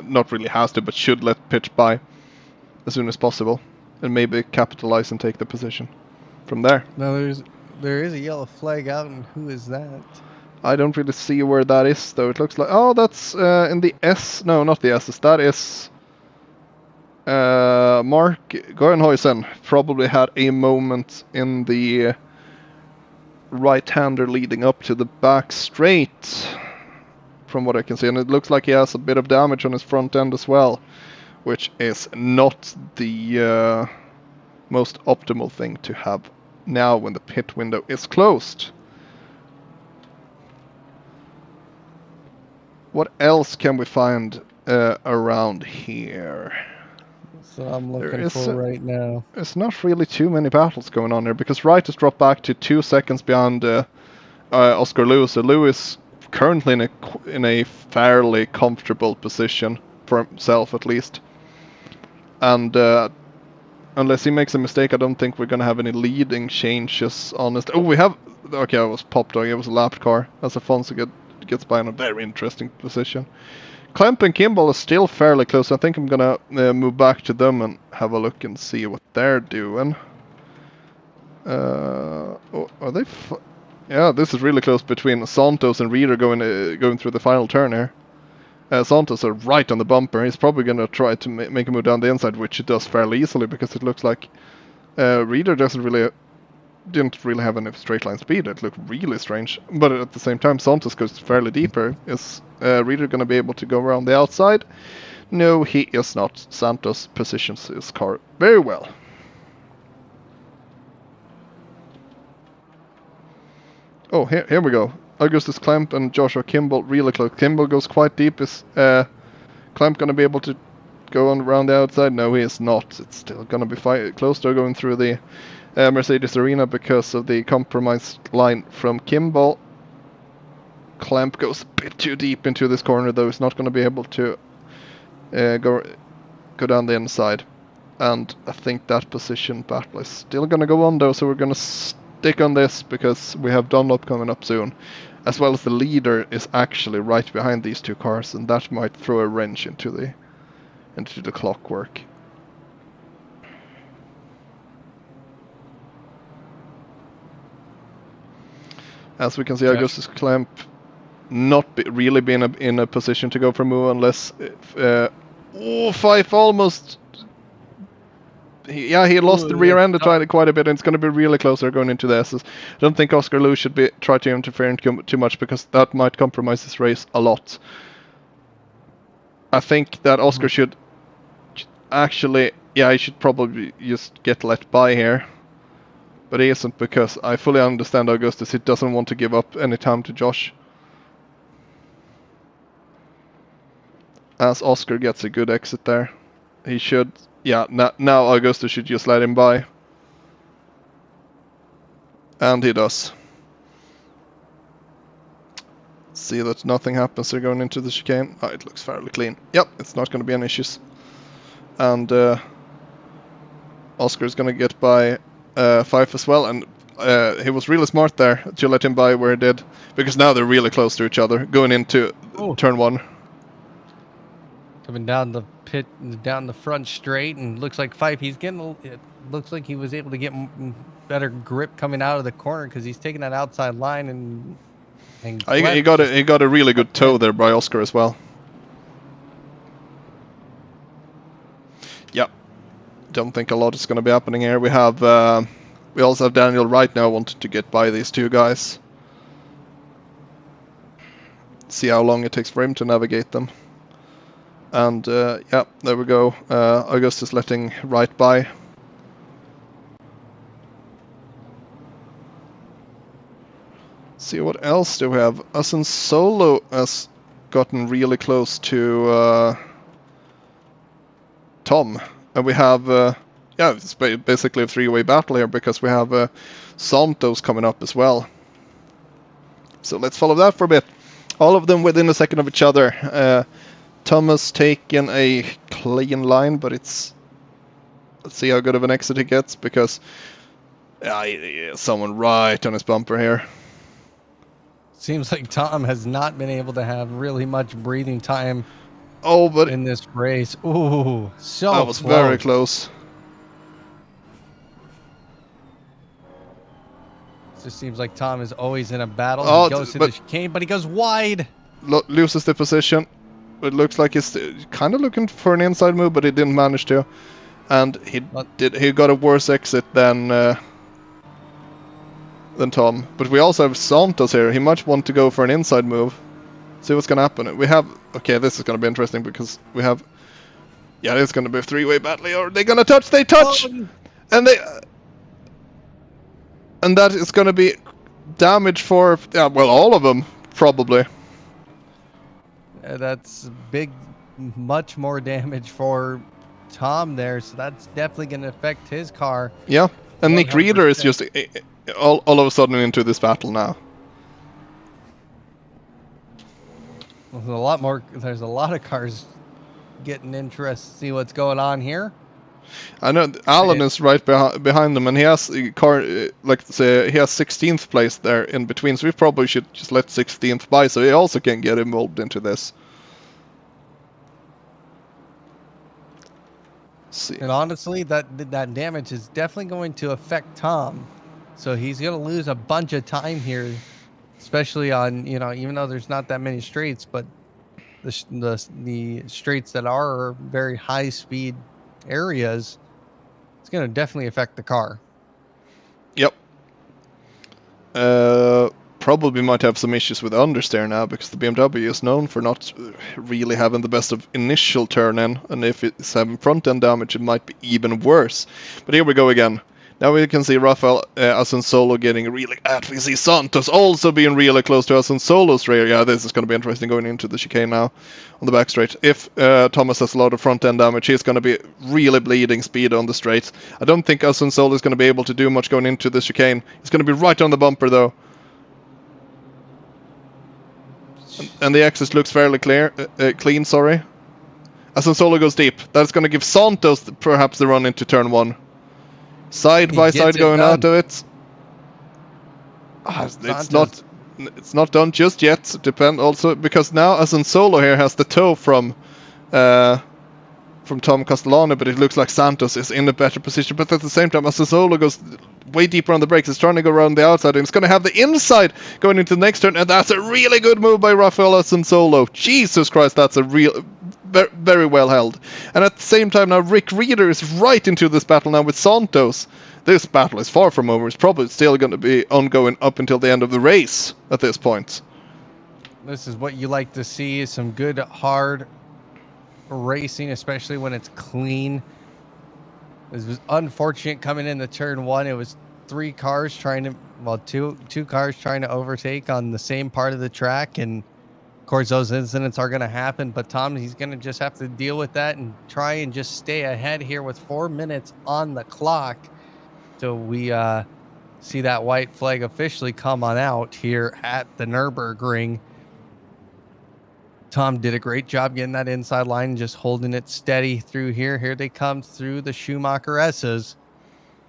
not really has to, but should let Pitch by as soon as possible, and maybe capitalize and take the position from there. Now there is a yellow flag out, and who is that? I don't really see where that is, though. It looks like... Oh, that's in the S... No, not the SS. That is... Mark Gorenhuisen probably had a moment in the right-hander leading up to the back straight, from what I can see. And it looks like he has a bit of damage on his front end as well, which is not the most optimal thing to have now when the pit window is closed. What else can we find around here? So I'm looking for right now. There's not really too many battles going on here, because Wright has dropped back to 2 seconds behind Oscar Lewis. So Lewis currently in a fairly comfortable position for himself, at least. And unless he makes a mistake, I don't think we're going to have any leading changes. Oh, we have... Okay, I was popped on. It was a lapped car as Afonso gets by in a very interesting position. Klemp and Kimball are still fairly close. I think I'm gonna move back to them and have a look and see what they're doing. Oh, are they? Yeah, this is really close between Santos and Reeder going through the final turn here. Santos are right on the bumper. He's probably gonna try to make a move down the inside, which he does fairly easily, because it looks like Reeder didn't really have any straight line speed. It looked really strange. But at the same time, Santos goes fairly deeper. Is Reeder going to be able to go around the outside? No, he is not. Santos positions his car very well. Oh, here we go. Augustus Klemp and Joshua Kimball really close. Kimball goes quite deep. Is Klemp going to be able to go on around the outside? No, he is not. It's still going to be close to going through the Mercedes Arena because of the compromised line from Kimball. Clamp goes a bit too deep into this corner, though. He's not going to be able to go down the inside. And I think that position battle is still going to go on, though, so we're going to stick on this because we have Dunlop coming up soon. As well as the leader is actually right behind these two cars, and that might throw a wrench into the clockwork. As we can see, Augustus Clamp not really being in a position to go for a move unless... Fife almost... He lost the rear end quite a bit, and it's going to be really close there going into the S's. I don't think Oscar Lou should try to interfere too much, because that might compromise his race a lot. I think that Oscar should actually... Yeah, he should probably just get let by here. But he isn't, because I fully understand Augustus. He doesn't want to give up any time to Josh. As Oscar gets a good exit there. He should... Yeah, now Augustus should just let him by. And he does. See that nothing happens there going into the chicane. Oh, it looks fairly clean. Yep, it's not going to be any issues. And Oscar's going to get by Fife as well. And he was really smart there to let him by where he did. Because now they're really close to each other going into turn 1. Coming down the pit, down the front straight, and looks like Fife. It looks like he was able to get better grip coming out of the corner because he's taking that outside line and he got a really good toe there by Oscar as well. Yeah, don't think a lot is going to be happening here. We also have Daniel right now wanting to get by these two guys. See how long it takes for him to navigate them. And yeah, there we go. Augustus letting right by. See what else do we have? Us and Solo has gotten really close to Tom, and we have yeah, it's basically a three-way battle here because we have Santos coming up as well. So let's follow that for a bit. All of them within a second of each other. Thomas taking a clean line, but let's see how good of an exit he gets, because someone right on his bumper here. Seems like Tom has not been able to have really much breathing time. But in this race, ooh, so that was very close. It just seems like Tom is always in a battle. He goes to the chicane, but he goes wide. Loses the position. It looks like he's kind of looking for an inside move, but he didn't manage to. And he got a worse exit than Tom. But we also have Santos here. He might want to go for an inside move. See what's going to happen. We have... Okay, this is going to be interesting because we have... Yeah, it's going to be a three-way battle. Are they going to touch? They touch! And they... And that is going to be damage for... Yeah, well, all of them, probably. That's big, much more damage for Tom there, so that's definitely going to affect his car. Yeah, and 100%. Nick Reeder is just all of a sudden into this battle now. There's a lot of cars getting interested to see what's going on here. I know Alan is right behind them, and he has a car, like say, he has 16th place there in between, so we probably should just let 16th by, so he also can get involved into this. See. And honestly, that damage is definitely going to affect Tom, so he's going to lose a bunch of time here, especially on, even though there's not that many straights, but the straights that are very high speed areas, it's going to definitely affect the car. Yep. Probably might have some issues with understeer now, because the BMW is known for not really having the best of initial turn in, and if it's having front end damage it might be even worse. But here we go again. Now we can see Rafael Solo getting really... we see Santos also being really close to Solo's rear. Yeah, this is going to be interesting going into the chicane now on the back straight. If Thomas has a lot of front-end damage, he's going to be really bleeding speed on the straight. I don't think Solo is going to be able to do much going into the chicane. He's going to be right on the bumper, though. And the exit looks fairly clean, sorry. As Solo goes deep, that's going to give Santos perhaps the run into turn 1. Side by side going out of it. It's not done just yet. Depend also because now Asen Solo here has the toe from Tom Castellano, but it looks like Santos is in a better position. But at the same time, Asen Solo goes way deeper on the brakes. It's trying to go around the outside, and it's going to have the inside going into the next turn, and that's a really good move by Rafael Asen Solo. Jesus Christ, that's a real, very well held. And at the same time now, Rick Reeder is right into this battle now with Santos. This battle is far from over. It's probably still going to be ongoing up until the end of the race at this point. This is what you like to see, is some good, hard racing, especially when it's clean. This was unfortunate coming into turn 1. It was two cars trying to overtake on the same part of the track, and of course those incidents are going to happen, but Tom, he's going to just have to deal with that and try and just stay ahead here with 4 minutes on the clock till we see that white flag officially come on out here at the Nurburgring. Tom did a great job getting that inside line and just holding it steady through here. Here they come through the Schumacher S's.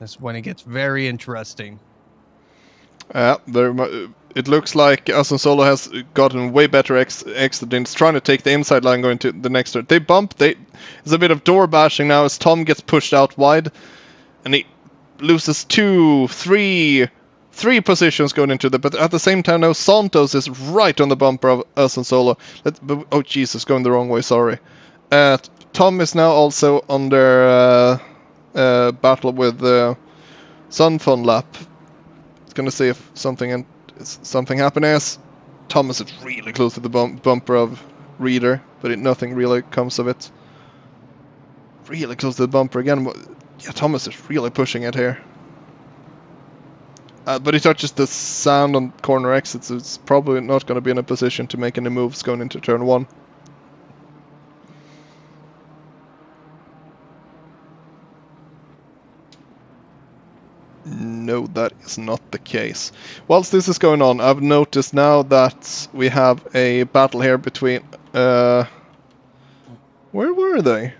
That's when it gets very interesting. Very much. It looks like Asen Solo has gotten way better exit. It's trying to take the inside line going to the next turn. They bump. There's a bit of door bashing now as Tom gets pushed out wide, and he loses three positions going into the, but at the same time now Santos is right on the bumper of Asen Solo. Oh Jesus, going the wrong way, sorry. Tom is now also under battle with Sun Fun Lap. It's gonna see if something happens. Thomas is really close to the bumper of Reeder, but nothing really comes of it. Really close to the bumper again. Yeah, Thomas is really pushing it here. But he touches the sand on corner exits, so it's probably not going to be in a position to make any moves going into turn 1. No, that is not the case. Whilst this is going on, I've noticed now that we have a battle here between... where were they?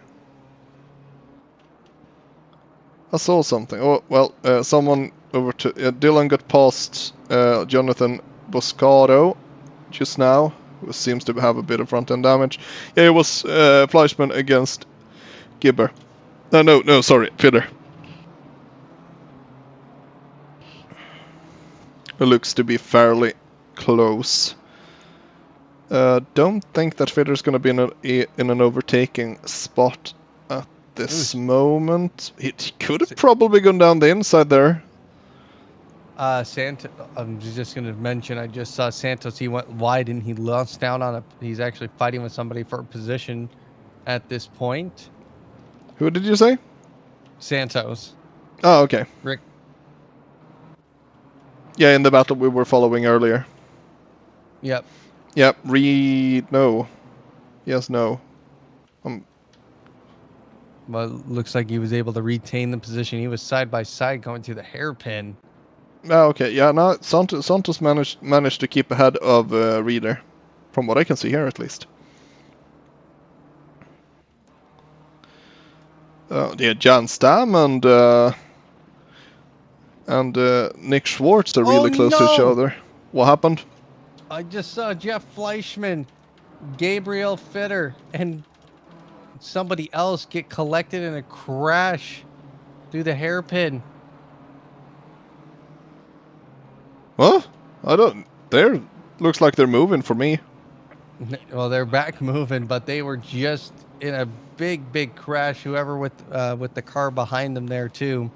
I saw something. Oh, well, someone over to... Dylan got past Jonathan Boscaro just now, who seems to have a bit of front-end damage. Yeah, it was Fleischmann against Gibber. No, sorry, Fidder. It looks to be fairly close. Don't think that Fidder's going to be in an overtaking spot at this moment. He could have probably gone down the inside there. I'm just going to mention, I just saw Santos. He went wide and he lost down on he's actually fighting with somebody for a position at this point. Who did you say? Santos. Oh, okay. Rick. Yeah, in the battle we were following earlier. Yep. Yep. No. Yes, no. Well, it looks like he was able to retain the position. He was side by side going through the hairpin. Oh, okay. Yeah, no, Santos managed to keep ahead of Reeder, from what I can see here at least. Yeah, Jan Stam and Nick Schwartz are really close to each other. What happened? I just saw Jeff Fleischmann, Gabriel Fitter, and somebody else get collected in a crash through the hairpin. What? Looks like they're moving for me. Well, they're back moving, but they were just in a big crash. Whoever with the car behind them there too.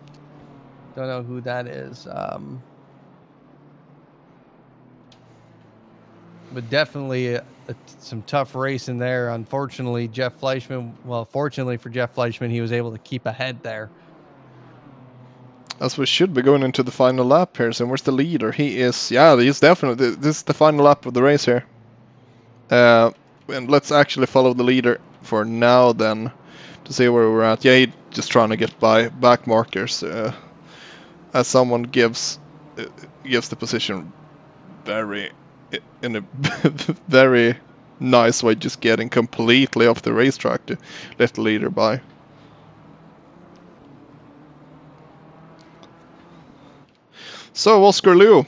Don't know who that is. But definitely some tough racing there. Unfortunately, Jeff Fleischmann. Well, fortunately for Jeff Fleischmann, he was able to keep ahead there. As we should be going into the final lap here. So where's the leader? He's definitely. This is the final lap of the race here. And let's actually follow the leader for now then, to see where we're at. Yeah, he's just trying to get by back markers. As someone gives the position very in a very nice way, just getting completely off the racetrack to let the leader by. So Oscar Liu.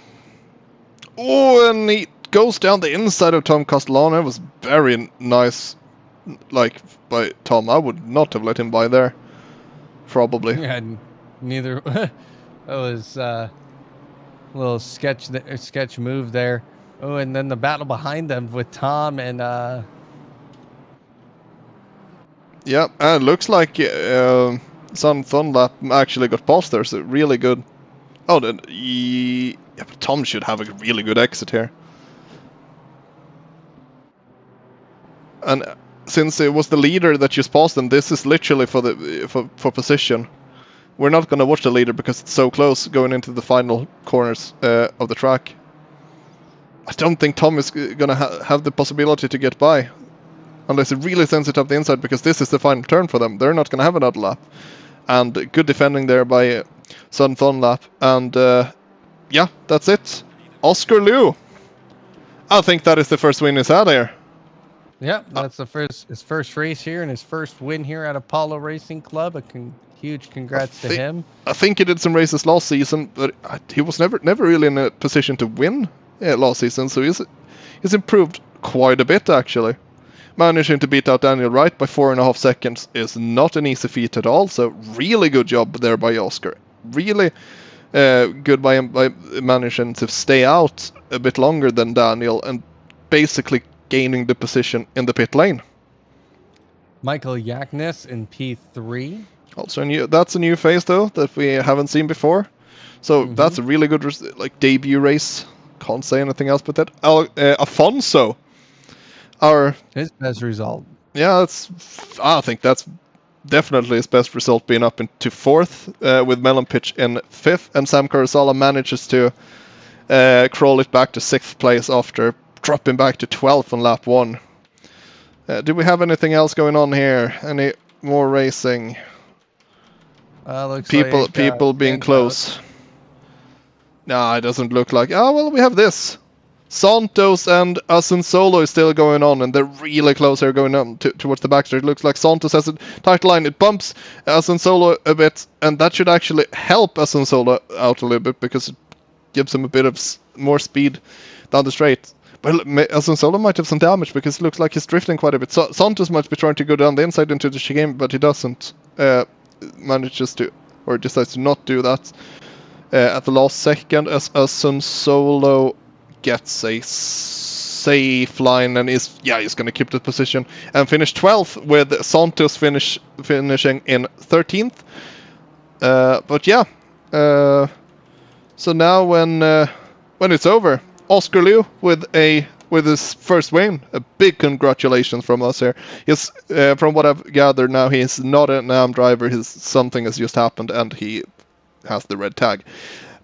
Oh, and he goes down the inside of Tom Castellano. It was very nice, like, by Tom. I would not have let him by there. Probably. Yeah, neither. That was a little sketch move there. Oh, and then the battle behind them with Tom and Yeah, and it looks like Sun Thunlap actually got past there, so really good. Oh, then yeah, but Tom should have a really good exit here. And since it was the leader that just passed them, this is literally for position. We're not going to watch the leader because it's so close going into the final corners of the track. I don't think Tom is going to have the possibility to get by. Unless he really sends it up the inside, because this is the final turn for them. They're not going to have another lap. And good defending there by Sun Thunlap. And yeah, that's it. Oscar Liu. I think that is the first win he's had here. yeah, that's his first race here and his first win here at Apollo Racing Club. Huge congrats to him. I think he did some races last season, but he was never really in a position to win last season. So he's improved quite a bit actually. Managing to beat out Daniel Wright by 4.5 seconds is not an easy feat at all. So really good job there by Oscar. Really good by him by managing to stay out a bit longer than Daniel and basically gaining the position in the pit lane. Michael Yaknis in P3. Also that's a new face though that we haven't seen before. So that's a really good debut race. Can't say anything else but that. Afonso. His best result. Yeah, I think that's definitely his best result, being up into 4th with Melon Pitch in 5th, and Sam Carasala manages to crawl it back to 6th place after dropping back to 12th on lap 1. Do we have anything else going on here? Any more racing? Looks people being close. Nah, it doesn't look like. Oh, well, we have this. Santos and Asunsolo is still going on, and they're really close here going on towards the backstretch. It looks like Santos has a tight line. It bumps Asunsolo a bit, and that should actually help Asunsolo out a little bit because it gives him a bit of more speed down the straight. But Asunsolo might have some damage because it looks like he's drifting quite a bit. So Santos might be trying to go down the inside into the chicane, but he doesn't. Manages to, or decides to not do that at the last second as Asunsolo gets a safe line and he's going to keep the position and finish 12th with Santos finishing in 13th. But yeah, so now when it's over, Oscar Liu with his first win, a big congratulations from us here. Yes, from what I've gathered now, he's not an AM driver. Something has just happened and he has the red tag.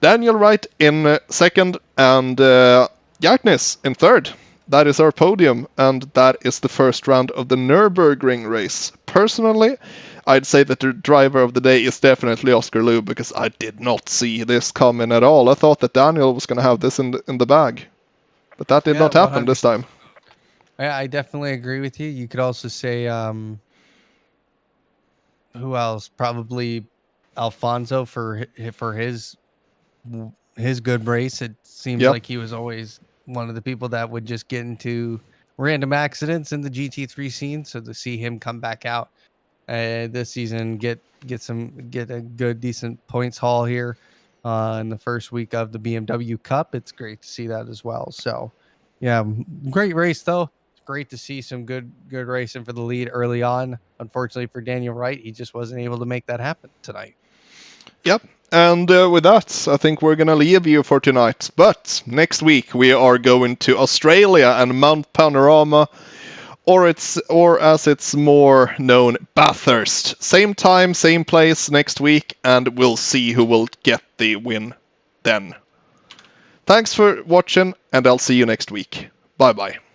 Daniel Wright in 2nd and Yaknis in 3rd. That is our podium, and that is the first round of the Nurburgring race. Personally, I'd say that the driver of the day is definitely Oscar Liu, because I did not see this coming at all. I thought that Daniel was going to have this in the bag, but that did not happen 100%. This time. I definitely agree with you. You could also say, who else? Probably Alfonso for his good race. It seems like he was always one of the people that would just get into random accidents in the GT3 scene. So to see him come back out this season, get a good decent points haul here in the first week of the BMW Cup, it's great to see that as well. So yeah, great race though. It's great to see some good racing for the lead early on. Unfortunately for Daniel Wright, he just wasn't able to make that happen tonight. Yep. And with that, I think we're going to leave you for tonight. But next week we are going to Australia and Mount Panorama, or as it's more known, Bathurst. Same time, same place next week, and we'll see who will get the win then. Thanks for watching, and I'll see you next week. Bye bye.